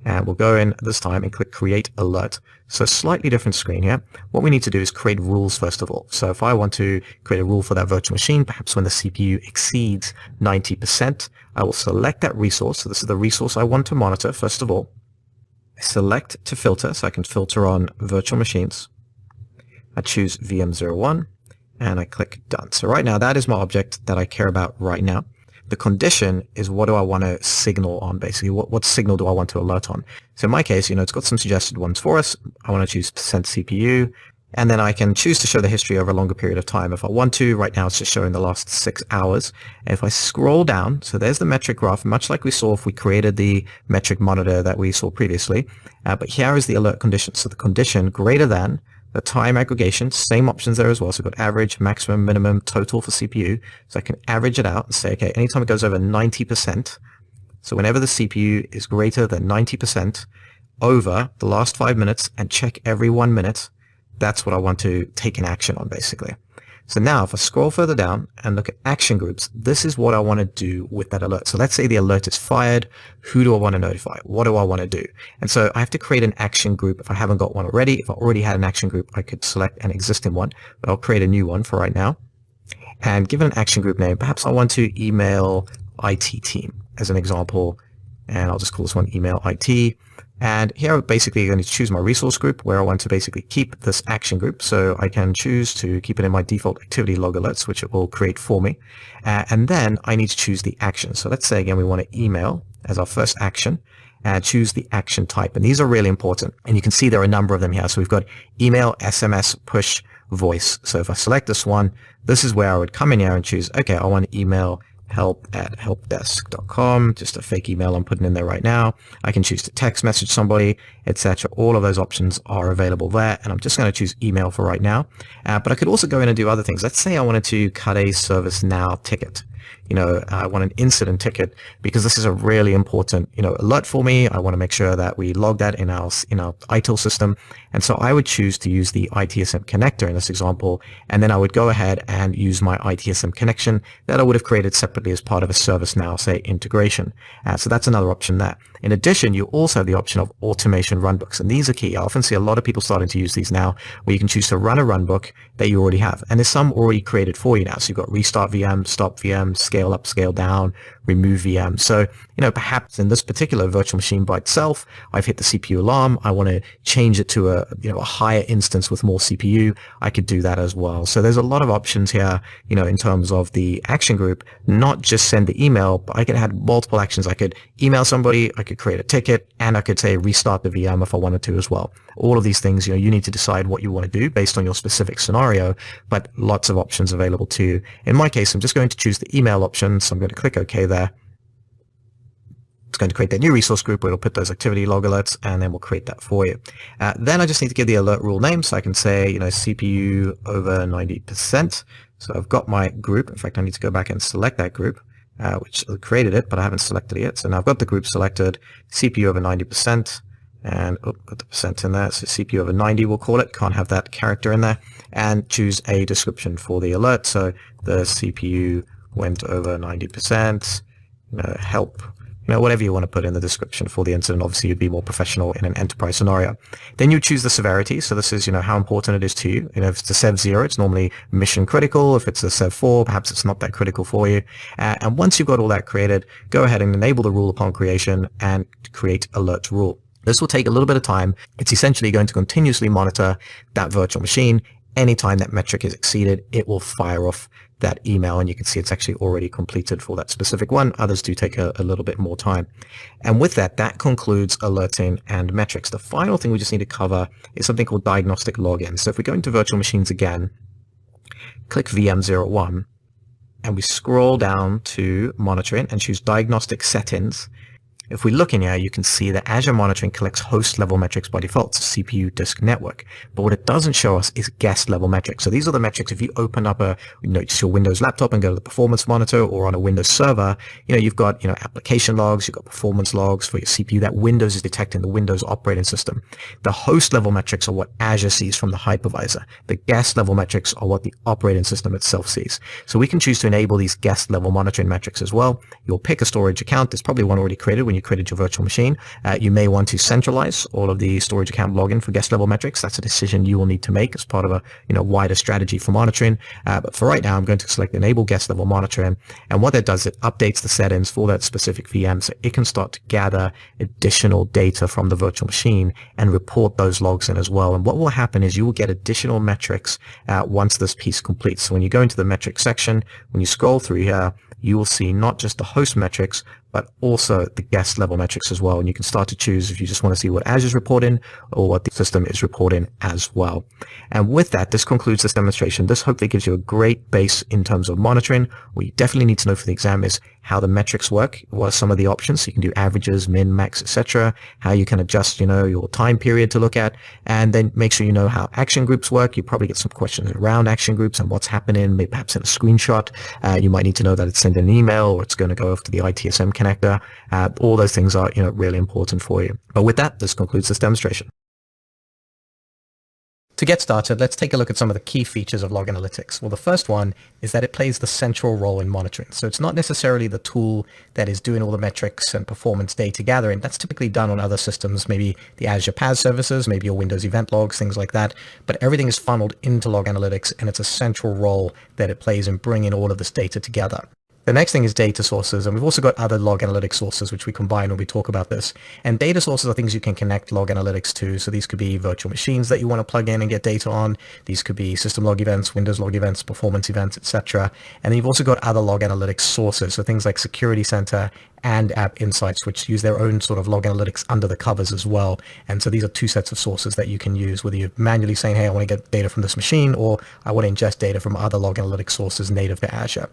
and we'll go in this time and click create alert. So slightly different screen here. What we need to do is create rules first of all. So if I want to create a rule for that virtual machine, perhaps when the CPU exceeds 90%, I will select that resource. So this is the resource I want to monitor first of all. I select to filter, so I can filter on virtual machines. I choose VM01, and I click done. So right now, that is my object that I care about right now. The condition is what do I want to signal on, basically. What signal do I want to alert on? So in my case, it's got some suggested ones for us. I want to choose %CPU, and then I can choose to show the history over a longer period of time if I want to. Right now, it's just showing the last 6 hours. And if I scroll down, so there's the metric graph, much like we saw if we created the metric monitor that we saw previously. But here is the alert condition. So the condition greater than the time aggregation, same options there as well. So we've got average, maximum, minimum, total for CPU. So I can average it out and say, okay, anytime it goes over 90%, so whenever the CPU is greater than 90% over the last 5 minutes and check every 1 minute, that's what I want to take an action on, basically. So now if I scroll further down and look at action groups, this is what I want to do with that alert. So let's say the alert is fired. Who do I want to notify? What do I want to do? And so I have to create an action group if I haven't got one already. If I already had an action group, I could select an existing one, but I'll create a new one for right now. And give it an action group name. Perhaps I want to email IT team as an example, and I'll just call this one email IT. And here I'm basically going to choose my resource group where I want to basically keep this action group. So I can choose to keep it in my default activity log alerts, which it will create for me. And then I need to choose the action. So let's say again, we want to email as our first action and choose the action type. And these are really important. And you can see there are a number of them here. So we've got email, SMS, push, voice. So if I select this one, this is where I would come in here and choose, okay, I want to email help@helpdesk.com, just a fake email I'm putting in there right now. I can choose to text message somebody, etc. All of those options are available there, and I'm just going to choose email for right now. But I could also go in and do other things. Let's say I wanted to cut a ServiceNow ticket. I want an incident ticket because this is a really important, alert for me. I want to make sure that we log that in our ITIL system. And so I would choose to use the ITSM connector in this example. And then I would go ahead and use my ITSM connection that I would have created separately as part of a ServiceNow, say, integration. So that's another option there. In addition, you also have the option of automation runbooks. And these are key. I often see a lot of people starting to use these now, where you can choose to run a runbook that you already have. And there's some already created for you now. So you've got restart VM, stop VM, scale up, scale down, remove VM. So, perhaps in this particular virtual machine by itself, I've hit the CPU alarm. I want to change it to a higher instance with more CPU. I could do that as well. So there's a lot of options here, in terms of the action group, not just send the email, but I can add multiple actions. I could email somebody, I could create a ticket, and I could say restart the VM if I wanted to as well. All of these things, you need to decide what you want to do based on your specific scenario, but lots of options available to you. In my case, I'm just going to choose the email option. So I'm going to click OK there. It's going to create that new resource group where it'll put those activity log alerts, and then we'll create that for you. Then I just need to give the alert rule name. So I can say, CPU over 90%. So I've got my group. In fact, I need to go back and select that group, which created it, but I haven't selected it yet. So now I've got the group selected, CPU over 90%, and put the percent in there. So CPU over 90, we'll call it. Can't have that character in there. And choose a description for the alert. So the CPU went over 90%, help, whatever you want to put in the description for the incident. Obviously, you'd be more professional in an enterprise scenario. Then you choose the severity. So this is, how important it is to you. If it's a Sev 0, it's normally mission critical. If it's a Sev 4, perhaps it's not that critical for you. And once you've got all that created, go ahead and enable the rule upon creation and create alert rule. This will take a little bit of time. It's essentially going to continuously monitor that virtual machine. Anytime that metric is exceeded, it will fire off that email, and you can see it's actually already completed for that specific one. Others do take a little bit more time. And with that concludes alerting and metrics. The final thing we just need to cover is something called diagnostic login. So if we go into virtual machines again, click VM01, and we scroll down to monitoring and choose diagnostic settings. If we look in here, you can see that Azure Monitoring collects host level metrics by default, so CPU, disk, network. But what it doesn't show us is guest level metrics. So these are the metrics. If you open up just your Windows laptop and go to the performance monitor, or on a Windows server, you've got, application logs, you've got performance logs for your CPU that Windows is detecting, the Windows operating system. The host level metrics are what Azure sees from the hypervisor. The guest level metrics are what the operating system itself sees. So we can choose to enable these guest level monitoring metrics as well. You'll pick a storage account. There's probably one already created when you created your virtual machine. You may want to centralize all of the storage account login for guest level metrics. That's a decision you will need to make as part of a wider strategy for monitoring. But for right now, I'm going to select enable guest level monitoring. And what that does, it updates the settings for that specific VM so it can start to gather additional data from the virtual machine and report those logs in as well. And what will happen is you will get additional metrics once this piece completes. So when you go into the metrics section, when you scroll through here, you will see not just the host metrics, but also the guest level metrics as well. And you can start to choose if you just want to see what Azure's reporting or what the system is reporting as well. And with that, this concludes this demonstration. This hopefully gives you a great base in terms of monitoring. What you definitely need to know for the exam is how the metrics work, what are some of the options. So you can do averages, min, max, etc. How you can adjust, your time period to look at, and then make sure you know how action groups work. You probably get some questions around action groups and what's happening, maybe perhaps in a screenshot. You might need to know that it's sending an email or it's going to go over to the ITSM connector. All those things are, really important for you. But with that, this concludes this demonstration. To get started, let's take a look at some of the key features of Log Analytics. Well, the first one is that it plays the central role in monitoring. So it's not necessarily the tool that is doing all the metrics and performance data gathering. That's typically done on other systems, maybe the Azure PaaS services, maybe your Windows event logs, things like that. But everything is funneled into Log Analytics, and it's a central role that it plays in bringing all of this data together. The next thing is data sources, and we've also got other log analytics sources which we combine when we talk about this. And data sources are things you can connect log analytics to. So these could be virtual machines that you want to plug in and get data on. These could be system log events, Windows log events, performance events, etc. And then you've also got other log analytics sources, so things like Security Center and App Insights, which use their own sort of log analytics under the covers as well. And so these are two sets of sources that you can use, whether you're manually saying, hey, I want to get data from this machine, or I want to ingest data from other log analytics sources native to Azure.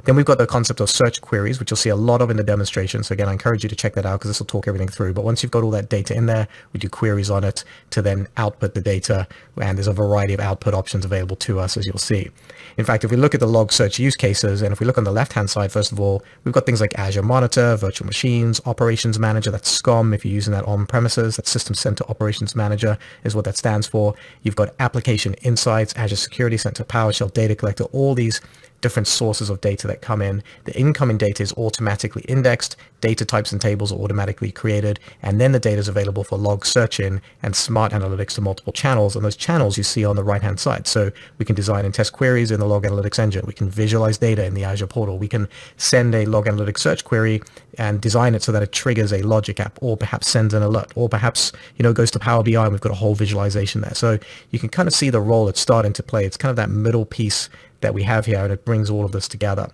Then we've got the concept of search queries, which you'll see a lot of in the demonstration. So again, I encourage you to check that out because this will talk everything through. But once you've got all that data in there, we do queries on it to then output the data. And there's a variety of output options available to us, as you'll see. In fact, if we look at the log search use cases, and if we look on the left-hand side, first of all, we've got things like Azure Monitor, Virtual Machines, Operations Manager, that's SCOM if you're using that on-premises. That's System Center Operations Manager is what that stands for. You've got Application Insights, Azure Security Center, PowerShell Data Collector, all these different sources of data that come in. The incoming data is automatically indexed, data types and tables are automatically created, and then the data is available for log search in and smart analytics to multiple channels. And those channels you see on the right-hand side. So we can design and test queries in the log analytics engine. We can visualize data in the Azure portal. We can send a log analytics search query and design it so that it triggers a logic app, or perhaps sends an alert, or perhaps, goes to Power BI and we've got a whole visualization there. So you can kind of see the role it's starting to play. It's kind of that middle piece that we have here, and it brings all of this together.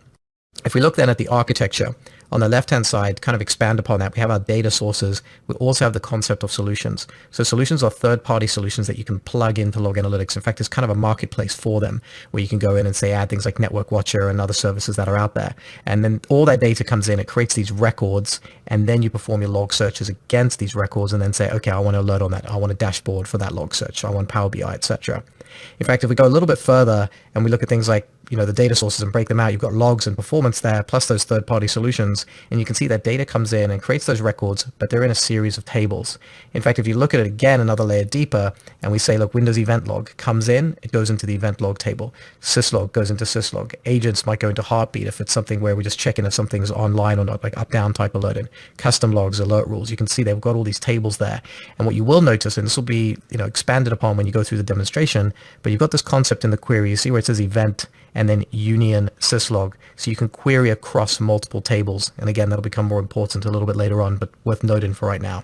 If we look then at the architecture, on the left-hand side, kind of expand upon that, we have our data sources. We also have the concept of solutions. So solutions are third-party solutions that you can plug into Log Analytics. In fact, it's kind of a marketplace for them, where you can go in and say, add things like Network Watcher and other services that are out there. And then all that data comes in, it creates these records, and then you perform your log searches against these records and then say, okay, I want to alert on that. I want a dashboard for that log search. I want Power BI, etc. In fact, if we go a little bit further and we look at things like, the data sources and break them out, you've got logs and performance there, plus those third-party solutions. And you can see that data comes in and creates those records, but they're in a series of tables. In fact, if you look at it again, another layer deeper, and we say, look, Windows event log comes in, it goes into the event log table. Syslog goes into syslog. Agents might go into heartbeat if it's something where we're just checking if something's online or not, like up-down type alerting. Custom logs, alert rules. You can see they've got all these tables there. And what you will notice, and this will be, expanded upon when you go through the demonstration, but you've got this concept in the query. You see where it says event and then union syslog. So you can query across multiple tables. And again, that'll become more important a little bit later on, but worth noting for right now.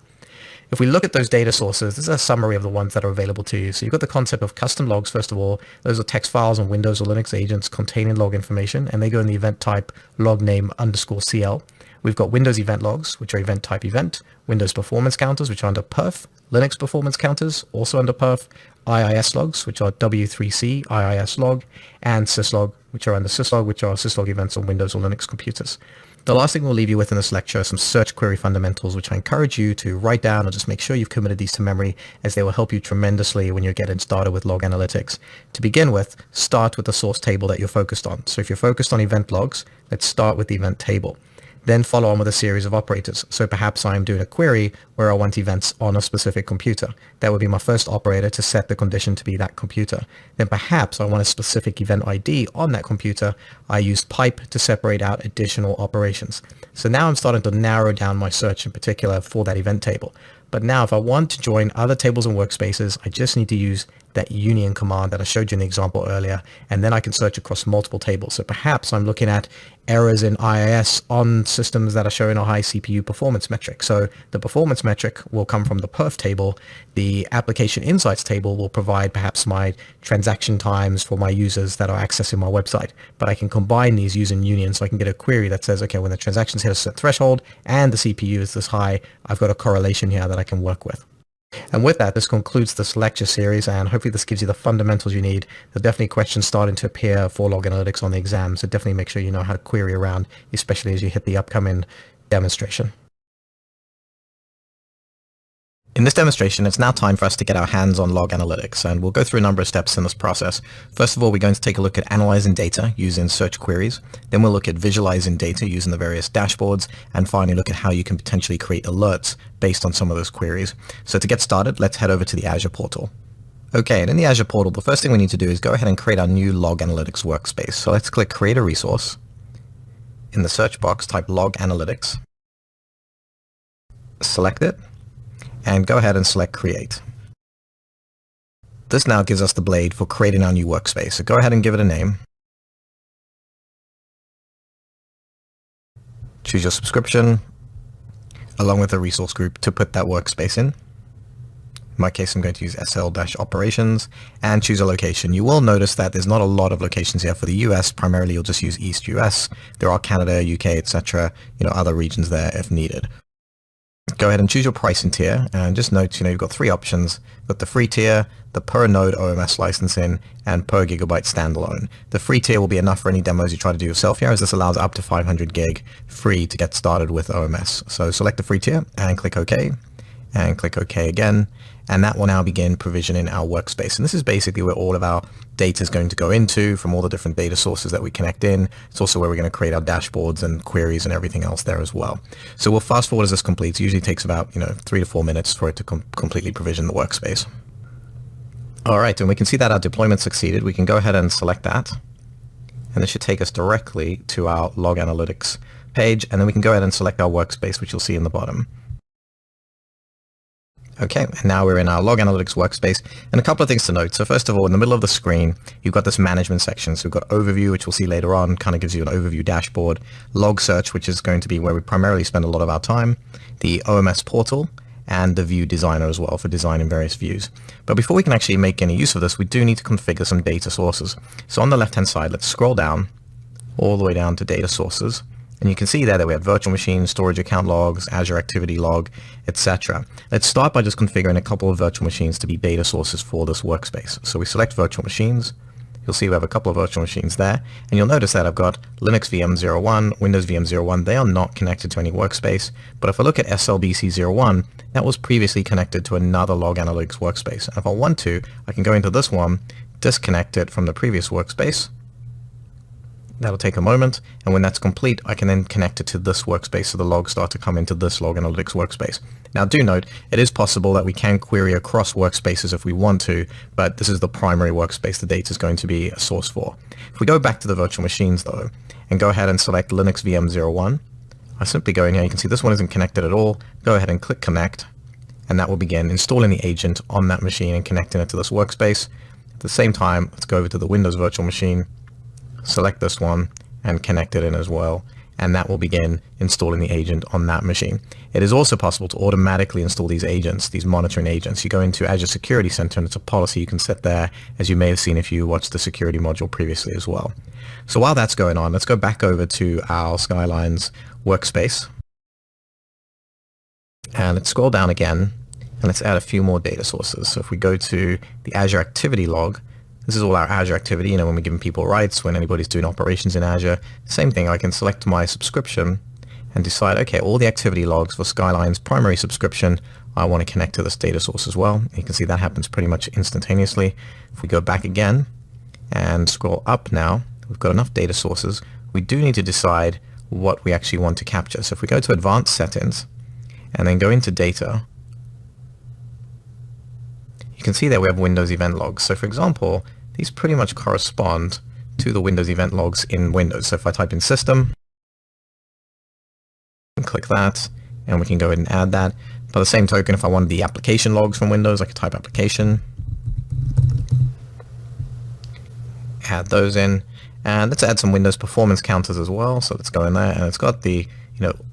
If we look at those data sources, this is a summary of the ones that are available to you. So you've got the concept of custom logs, first of all. Those are text files on Windows or Linux agents containing log information, and they go in the event type log name _CL. We've got Windows event logs, which are event type event, Windows performance counters, which are under perf, Linux performance counters, also under perf, IIS logs, which are W3C, IIS log, and syslog, which are under syslog, which are syslog events on Windows or Linux computers. The last thing we'll leave you with in this lecture are some search query fundamentals, which I encourage you to write down or just make sure you've committed these to memory, as they will help you tremendously when you're getting started with log analytics. To begin with, start with the source table that you're focused on. So if you're focused on event logs, let's start with the event table. Then follow on with a series of operators. So perhaps I'm doing a query where I want events on a specific computer. That would be my first operator to set the condition to be that computer. Then perhaps I want a specific event ID on that computer. I use pipe to separate out additional operations. So now I'm starting to narrow down my search in particular for that event table. But now if I want to join other tables and workspaces, I just need to use that union command that I showed you in the example earlier, and then I can search across multiple tables. So perhaps I'm looking at errors in IIS on systems that are showing a high CPU performance metric. So the performance metric will come from the perf table. The application insights table will provide perhaps my transaction times for my users that are accessing my website. But I can combine these using union, so I can get a query that says, okay, when the transactions hit a certain threshold and the CPU is this high, I've got a correlation here that I can work with. And with that, this concludes this lecture series, and hopefully this gives you the fundamentals you need. There's definitely questions starting to appear for log analytics on the exam, so definitely make sure you know how to query around, especially as you hit the upcoming demonstration. In this demonstration, it's now time for us to get our hands on log analytics, and we'll go through a number of steps in this process. First of all, we're going to take a look at analyzing data using search queries. Then we'll look at visualizing data using the various dashboards, and finally look at how you can potentially create alerts based on some of those queries. So to get started, let's head over to the Azure portal. Okay, and in the Azure portal, the first thing we need to do is go ahead and create our new log analytics workspace. So let's click Create a Resource. In the search box, type Log Analytics. Select it, and go ahead and select Create. This now gives us the blade for creating our new workspace. So go ahead and give it a name. Choose your subscription, along with a resource group to put that workspace in. In my case, I'm going to use SL-operations and choose a location. You will notice that there's not a lot of locations here for the US. Primarily, you'll just use East US. There are Canada, UK, etc. Other regions there if needed. Go ahead and choose your pricing tier, and just note, you've got three options. You've got the free tier, the per node OMS licensing, and per gigabyte standalone. The free tier will be enough for any demos you try to do yourself here, as this allows up to 500 gig free to get started with OMS. So select the free tier and click OK, and click OK again, and that will now begin provisioning our workspace. And this is basically where all of our data is going to go into from all the different data sources that we connect in. It's also where we're going to create our dashboards and queries and everything else there as well. So we'll fast forward as this completes. It usually takes about 3 to 4 minutes for it to completely provision the workspace. All right, and we can see that our deployment succeeded. We can go ahead and select that. And this should take us directly to our log analytics page, and then we can go ahead and select our workspace, which you'll see in the bottom. Okay, and now we're in our log analytics workspace, and a couple of things to note. So first of all, in the middle of the screen, you've got this management section. So we've got overview, which we'll see later on, kind of gives you an overview dashboard, log search, which is going to be where we primarily spend a lot of our time, the OMS portal, and the view designer as well for designing various views. But before we can actually make any use of this, we do need to configure some data sources. So on the left-hand side, let's scroll down all the way down to data sources. And you can see there that we have virtual machines, storage account logs, Azure activity log, etc. Let's start by just configuring a couple of virtual machines to be data sources for this workspace. So we select virtual machines. You'll see we have a couple of virtual machines there. And you'll notice that I've got Linux VM 01, Windows VM 01. They are not connected to any workspace. But if I look at SLBC 01, that was previously connected to another log analytics workspace. And if I want to, I can go into this one, disconnect it from the previous workspace. That'll take a moment, and when that's complete, I can then connect it to this workspace so the logs start to come into this log analytics workspace. Now do note, it is possible that we can query across workspaces if we want to, but this is the primary workspace the data is going to be a source for. If we go back to the virtual machines though, and go ahead and select Linux VM 01, I simply go in here, you can see this one isn't connected at all, go ahead and click connect, and that will begin installing the agent on that machine and connecting it to this workspace. At the same time, let's go over to the Windows virtual machine, select this one and connect it in as well, and that will begin installing the agent on that machine. It is also possible to automatically install these agents, these monitoring agents. You go into Azure Security Center and it's a policy you can set there, as you may have seen if you watched the security module previously as well. So while that's going on, let's go back over to our Skylines workspace and let's scroll down again and let's add a few more data sources. So if we go to the Azure activity log, this is all our Azure activity, when we're giving people rights, when anybody's doing operations in Azure. Same thing, I can select my subscription and decide, okay, all the activity logs for Skyline's primary subscription, I want to connect to this data source as well. You can see that happens pretty much instantaneously. If we go back again and scroll up now, we've got enough data sources. We do need to decide what we actually want to capture. So if we go to advanced settings and then go into data, you can see that we have Windows event logs. So for example, these pretty much correspond to the Windows event logs in Windows. So if I type in system and click that, and we can go ahead and add that. By the same token, if I wanted the application logs from Windows, I could type application, add those in, and let's add some Windows performance counters as well. So let's go in there, and it's got the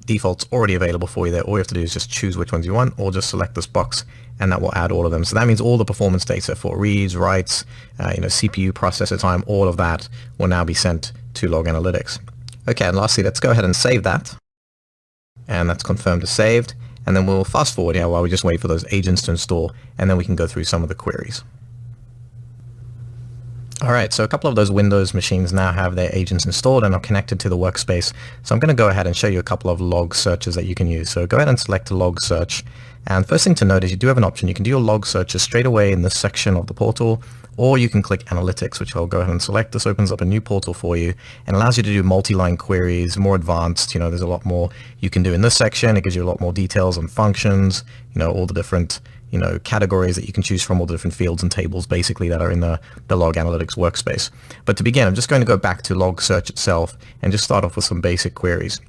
defaults already available for you there. All you have to do is just choose which ones you want, or just select this box, and that will add all of them. So that means all the performance data for reads, writes, CPU processor time, all of that will now be sent to Log Analytics. Okay, and lastly, let's go ahead and save that. And that's confirmed as saved. And then we'll fast forward here while we just wait for those agents to install, and then we can go through some of the queries. Alright, so a couple of those Windows machines now have their agents installed and are connected to the workspace. So I'm going to go ahead and show you a couple of log searches that you can use. So go ahead and select log search. And first thing to note is you do have an option. You can do your log searches straight away in this section of the portal, or you can click analytics, which I'll go ahead and select. This opens up a new portal for you and allows you to do multi-line queries, more advanced. There's a lot more you can do in this section. It gives you a lot more details on functions, all the different categories that you can choose from, all the different fields and tables basically that are in the log analytics workspace. But to begin, I'm just going to go back to log search itself and just start off with some basic queries.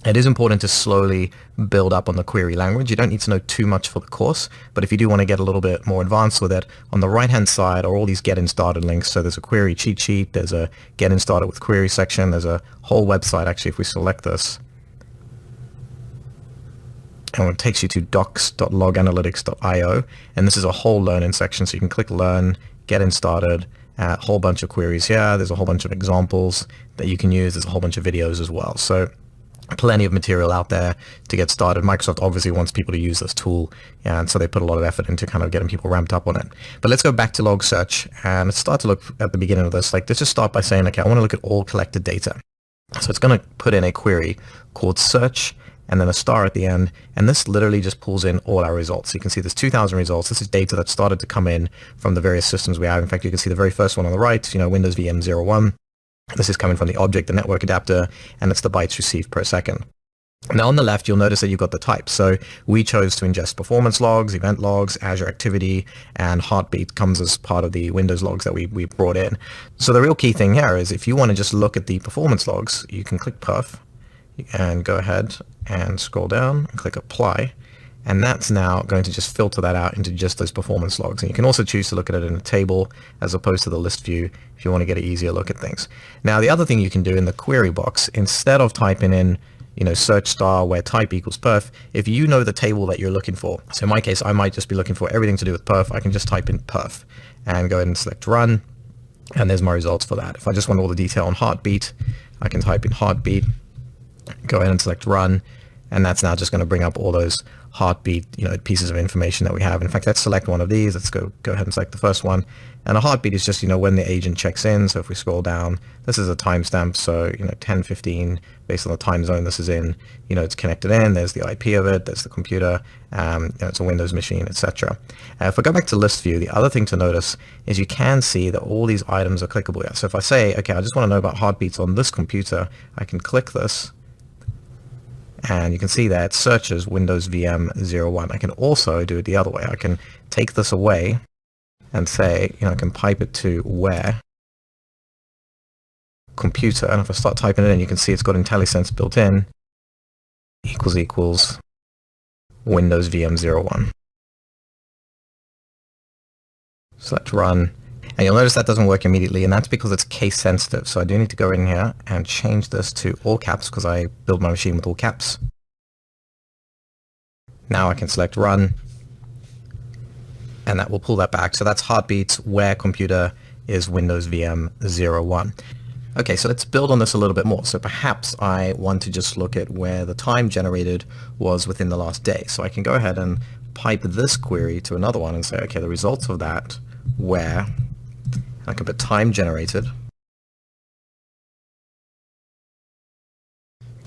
It is important to slowly build up on the query language. You don't need to know too much for the course, but if you do want to get a little bit more advanced with it, on the right-hand side are all these getting started links. So there's a query cheat sheet, there's a getting started with query section, there's a whole website actually if we select this. And it takes you to docs.loganalytics.io, and this is a whole learning section, so you can click learn, getting started, a whole bunch of queries here, there's a whole bunch of examples that you can use, there's a whole bunch of videos as well. So plenty of material out there to get started. Microsoft obviously wants people to use this tool, and so they put a lot of effort into kind of getting people ramped up on it. But let's go back to log search and let's start to look at the beginning of this. Let's just start by saying, okay, I want to look at all collected data. So it's going to put in a query called search and then a star at the end, and this literally just pulls in all our results. So you can see there's 2,000 results. This is data that started to come in from the various systems we have. In fact, you can see the very first one on the right, Windows VM 01. This is coming from the object, the network adapter, and it's the bytes received per second. Now on the left, you'll notice that you've got the types. So we chose to ingest performance logs, event logs, Azure activity, and heartbeat comes as part of the Windows logs that we brought in. So the real key thing here is if you want to just look at the performance logs, you can click perf and go ahead and scroll down and click apply. And that's now going to just filter that out into just those performance logs. And you can also choose to look at it in a table as opposed to the list view if you want to get an easier look at things. Now, the other thing you can do in the query box, instead of typing in search star where type equals perf, if you know the table that you're looking for. So in my case, I might just be looking for everything to do with perf. I can just type in perf and go ahead and select run. And there's my results for that. If I just want all the detail on heartbeat, I can type in heartbeat, go ahead and select run. And that's now just going to bring up all those heartbeat, pieces of information that we have. In fact, let's select one of these. Let's go ahead and select the first one. And a heartbeat is just, when the agent checks in. So if we scroll down, this is a timestamp. So, 10:15 based on the time zone this is in, it's connected in. There's the IP of it. There's the computer. It's a Windows machine, etc. If I go back to list view, the other thing to notice is you can see that all these items are clickable here. So if I say, okay, I just want to know about heartbeats on this computer, I can click this. And you can see that it searches Windows VM 01. I can also do it the other way. I can take this away and say, I can pipe it to where computer. And if I start typing it in, you can see it's got IntelliSense built in equals Windows VM 01. Select run. And you'll notice that doesn't work immediately, and that's because it's case sensitive. So I do need to go in here and change this to all caps because I build my machine with all caps. Now I can select run, and that will pull that back. So that's heartbeats where computer is Windows VM 01. Okay, so let's build on this a little bit more. So perhaps I want to just look at where the time generated was within the last day. So I can go ahead and pipe this query to another one and say, okay, the results of that where, I can put time generated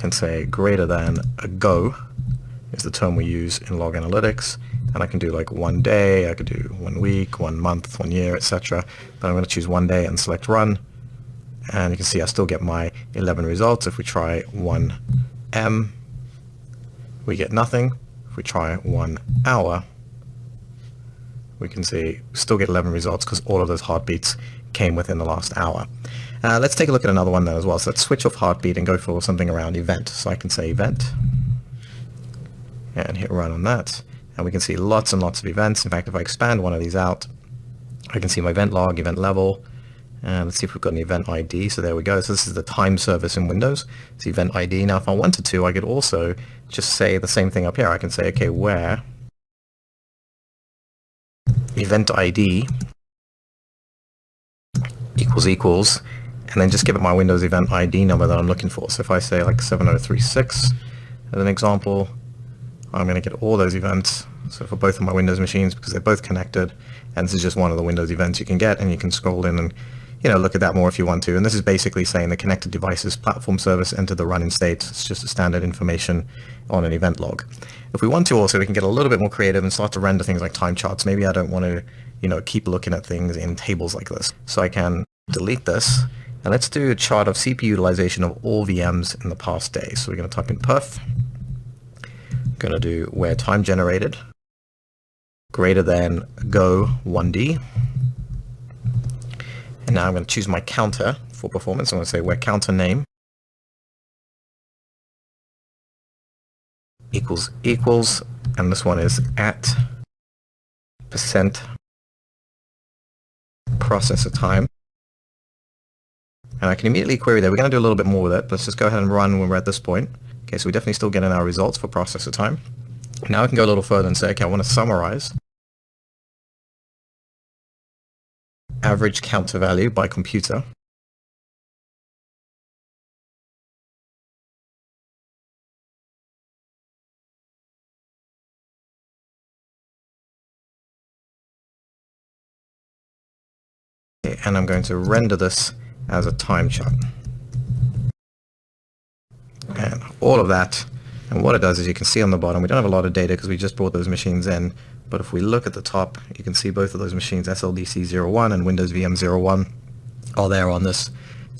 and say greater than a go is the term we use in log analytics. And I can do like 1 day, I could do 1 week, 1 month, 1 year, etc. But I'm going to choose 1 day and select run. And you can see I still get my 11 results. If we try 1M, we get nothing. If we try 1 hour, we can see we still get 11 results because all of those heartbeats came within the last hour. Let's take a look at another one then as well. So let's switch off heartbeat and go for something around event. So I can say event and hit run on that. And we can see lots and lots of events. In fact, if I expand one of these out, I can see my event log, event level. And let's see if we've got an event ID. So there we go. So this is the time service in Windows. It's event ID. Now, if I wanted to, I could also just say the same thing up here. I can say, okay, where event ID equals, and then just give it my Windows event ID number that I'm looking for. So if I say like 7036 as an example, I'm going to get all those events. So for both of my Windows machines, because they're both connected, and this is just one of the Windows events you can get, and you can scroll in and look at that more if you want to. And this is basically saying the connected devices platform service entered the running state. It's just a standard information on an event log. If we want to also, we can get a little bit more creative and start to render things like time charts. Maybe I don't want to, keep looking at things in tables like this. So I can delete this, and let's do a chart of CPU utilization of all VMs in the past day. So we're going to type in perf. Going to do where time generated greater than go 1D. And now I'm going to choose my counter for performance. I'm going to say where counter name equals, and this one is at percent processor time. And I can immediately query there. We're going to do a little bit more with it. Let's just go ahead and run when we're at this point. Okay, so we definitely still getting our results for processor time. Now I can go a little further and say, okay, I want to summarize average counter value by computer. Okay, and I'm going to render this as a time chart. And all of that, and what it does is you can see on the bottom, we don't have a lot of data because we just brought those machines in, but if we look at the top, you can see both of those machines, SLDC01 and Windows VM 01, are there on this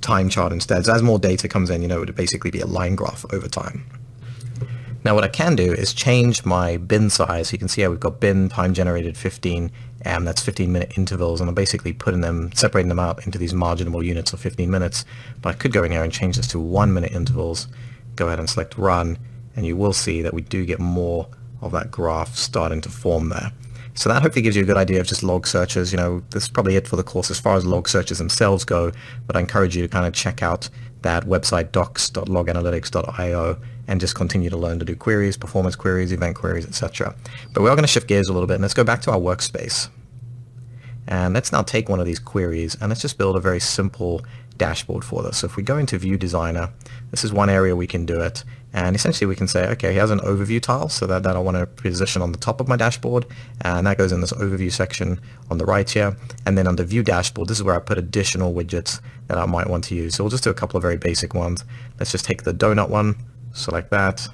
time chart instead. So as more data comes in, it would basically be a line graph over time. Now what I can do is change my bin size. You can see how we've got bin time generated 15, and that's 15-minute intervals, and I'm basically separating them out into these marginal units of 15 minutes. But I could go in here and change this to 1-minute intervals, go ahead and select run, and you will see that we do get more of that graph starting to form there. So that hopefully gives you a good idea of just log searches. This is probably it for the course as far as log searches themselves go, but I encourage you to kind of check out that website docs.loganalytics.io and just continue to learn to do queries, performance queries, event queries, etc. But we are going to shift gears a little bit, and let's go back to our workspace. And let's now take one of these queries and let's just build a very simple dashboard for this. So if we go into View Designer, this is one area we can do it. And essentially we can say, okay, here's an overview tile, so that I want to position on the top of my dashboard. And that goes in this overview section on the right here. And then under View Dashboard, this is where I put additional widgets that I might want to use. So we'll just do a couple of very basic ones. Let's just take the donut one, select that.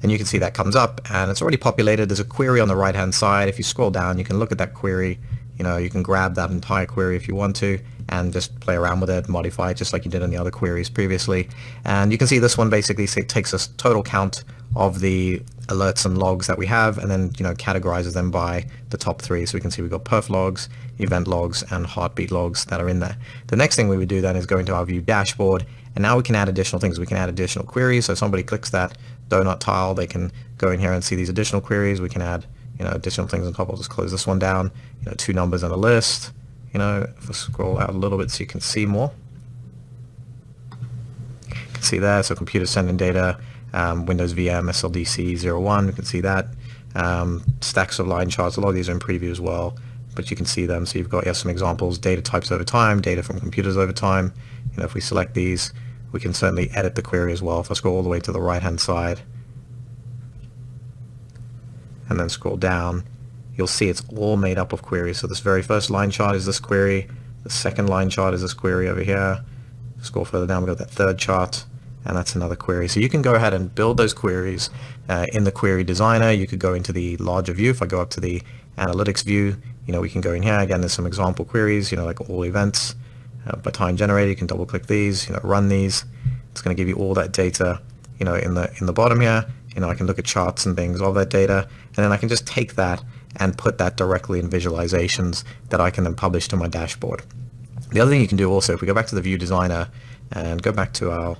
And you can see that comes up and it's already populated. There's a query on the right hand side. If you scroll down, you can look at that query. You can grab that entire query if you want to and just play around with it, modify it just like you did in the other queries previously. And you can see this one basically takes us total count of the alerts and logs that we have, and then categorizes them by the top three. So we can see we've got perf logs, event logs, and heartbeat logs that are in there. The next thing we would do then is go into our View Dashboard, and now we can add additional things. We can add additional queries. So if somebody clicks that donut tile, they can go in here and see these additional queries. We can add additional things on top. I'll just close this one down. 2 numbers and a list. If I scroll out a little bit so you can see more. You can see there, so computer sending data, Windows VM, SLDC 01, you can see that. Stacks of line charts, a lot of these are in preview as well, but you can see them. So you've got some examples, data types over time, data from computers over time. If we select these, we can certainly edit the query as well. If I scroll all the way to the right hand side and then scroll down, you'll see it's all made up of queries. So this very first line chart is this query, the second line chart is this query over here. Scroll further down, we've got that third chart, and that's another query. So you can go ahead and build those queries in the query designer. You could go into the larger view. If I go up to the analytics view, we can go in here. Again, there's some example queries, like all events by time generated. You can double click these, run these. It's going to give you all that data, in the bottom here. I can look at charts and things, all that data, and then I can just take that and put that directly in visualizations that I can then publish to my dashboard. The other thing you can do also, if we go back to the View Designer and go back to our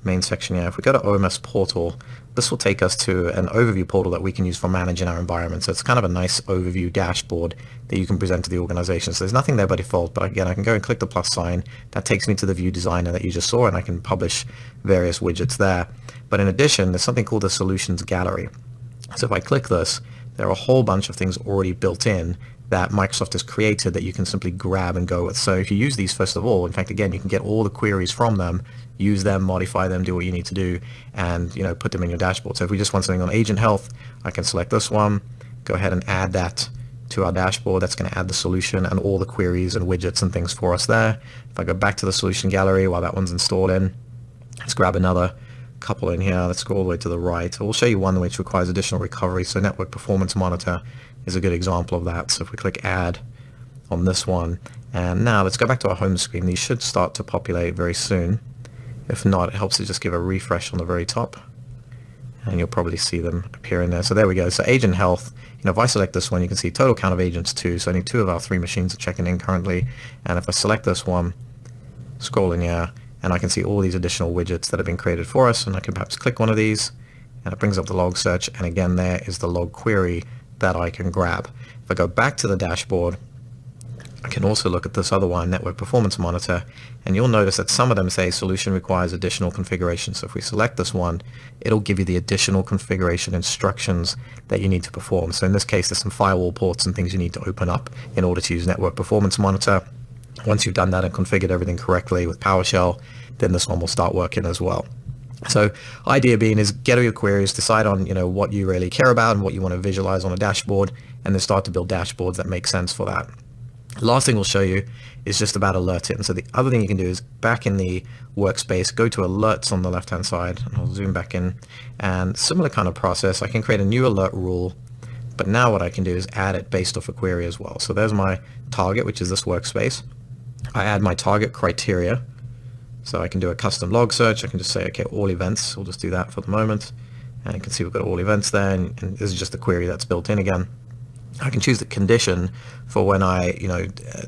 main section here, if we go to OMS Portal, this will take us to an overview portal that we can use for managing our environment. So it's kind of a nice overview dashboard that you can present to the organization. So there's nothing there by default, but again, I can go and click the plus sign. That takes me to the View Designer that you just saw, and I can publish various widgets there. But in addition, there's something called the Solutions Gallery. So if I click this, there are a whole bunch of things already built in that Microsoft has created that you can simply grab and go with. So if you use these, first of all, in fact, again, you can get all the queries from them, use them, modify them, do what you need to do, and put them in your dashboard. So if we just want something on agent health, I can select this one, go ahead and add that to our dashboard. That's going to add the solution and all the queries and widgets and things for us there. If I go back to the solution gallery while that one's installed in, let's grab another couple in here. Let's go all the way to the right. We'll show you one which requires additional recovery. So Network Performance Monitor is a good example of that. So if we click add on this one, and now let's go back to our home screen. These should start to populate very soon. If not, it helps to just give a refresh on the very top, and you'll probably see them appear in there. So there we go. So agent health, if I select this one, you can see total count of agents 2. So only 2 of our 3 machines are checking in currently. And if I select this one, scroll in here, and I can see all these additional widgets that have been created for us, and I can perhaps click one of these, and it brings up the log search, and again, there is the log query that I can grab. If I go back to the dashboard, I can also look at this other one, Network Performance Monitor, and you'll notice that some of them say solution requires additional configuration. So if we select this one, it'll give you the additional configuration instructions that you need to perform. So in this case, there's some firewall ports and things you need to open up in order to use Network Performance Monitor. Once you've done that and configured everything correctly with PowerShell, then this one will start working as well. So idea being is get all your queries, decide on what you really care about and what you want to visualize on a dashboard, and then start to build dashboards that make sense for that. Last thing we'll show you is just about alerting. So the other thing you can do is back in the workspace, go to alerts on the left hand side, and I'll zoom back in, and similar kind of process. I can create a new alert rule, but now what I can do is add it based off a query as well. So there's my target, which is this workspace. I add my target criteria. So I can do a custom log search. I can just say, okay, all events. We'll just do that for the moment. And you can see we've got all events there, and this is just the query that's built in again. I can choose the condition for when I,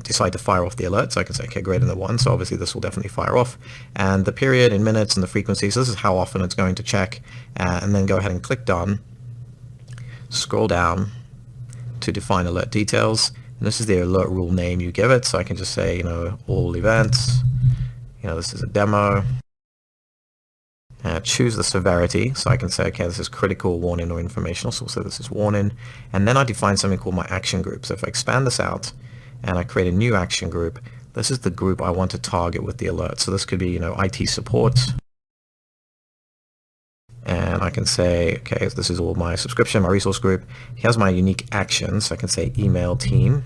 decide to fire off the alert. So I can say, okay, greater than 1. So obviously this will definitely fire off. And the period in minutes and the frequency. So this is how often it's going to check. And then go ahead and click done. Scroll down to define alert details. And this is the alert rule name you give it. So I can just say, all events. This is a demo. Choose the severity, so I can say, okay, this is critical, warning, or informational, so we'll say this is warning, and then I define something called my action group. So if I expand this out and I create a new action group, this is the group I want to target with the alert. So this could be, IT support, and I can say, okay, this is all my subscription, my resource group. Here's my unique actions, so I can say email team.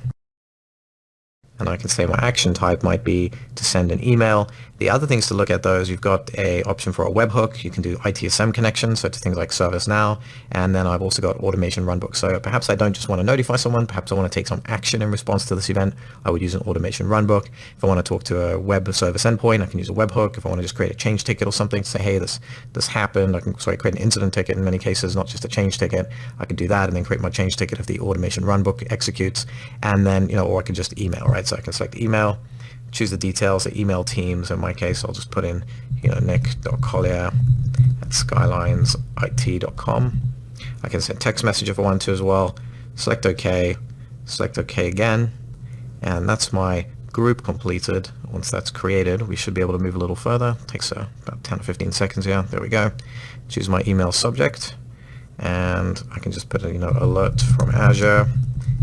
And I can say my action type might be to send an email. The other things to look at those, you've got a option for a webhook. You can do ITSM connections, so to things like ServiceNow. And then I've also got automation runbook. So perhaps I don't just want to notify someone, perhaps I want to take some action in response to this event. I would use an automation runbook. If I want to talk to a web service endpoint, I can use a webhook. If I want to just create a change ticket or something, say, hey, this happened. I can create an incident ticket in many cases, not just a change ticket. I can do that and then create my change ticket if the automation runbook executes. And then, or I can just email, right? So I can select email, choose the details, the email teams. In my case, I'll just put in, nick.collier@skylinesit.com. I can send text message if I want to as well. Select OK again, and that's my group completed. Once that's created, we should be able to move a little further. It takes about 10 or 15 seconds here. There we go. Choose my email subject, and I can just put alert from Azure.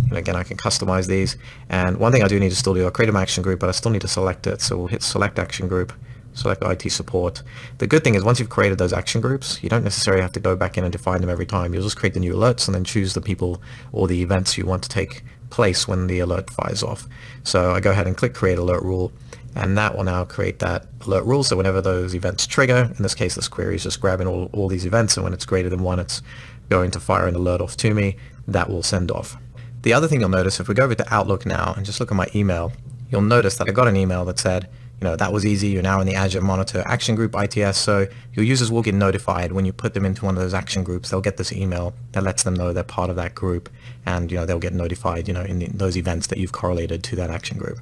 And again, I can customize these. And one thing I do need to still do, I'll create an action group, but I still need to select it. So we'll hit select action group, select IT support. The good thing is once you've created those action groups, you don't necessarily have to go back in and define them every time. You'll just create the new alerts and then choose the people or the events you want to take place when the alert fires off. So I go ahead and click create alert rule, and that will now create that alert rule. So whenever those events trigger, in this case, this query is just grabbing all these events, and when it's greater than 1, it's going to fire an alert off to me. That will send off. The other thing you'll notice, if we go over to Outlook now and just look at my email, you'll notice that I got an email that said, that was easy. You're now in the Azure Monitor Action Group ITS. So your users will get notified when you put them into one of those action groups. They'll get this email that lets them know they're part of that group, and they'll get notified in those events that you've correlated to that action group.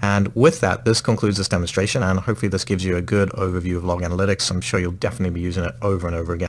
And with that, this concludes this demonstration, and hopefully this gives you a good overview of log analytics. I'm sure you'll definitely be using it over and over again.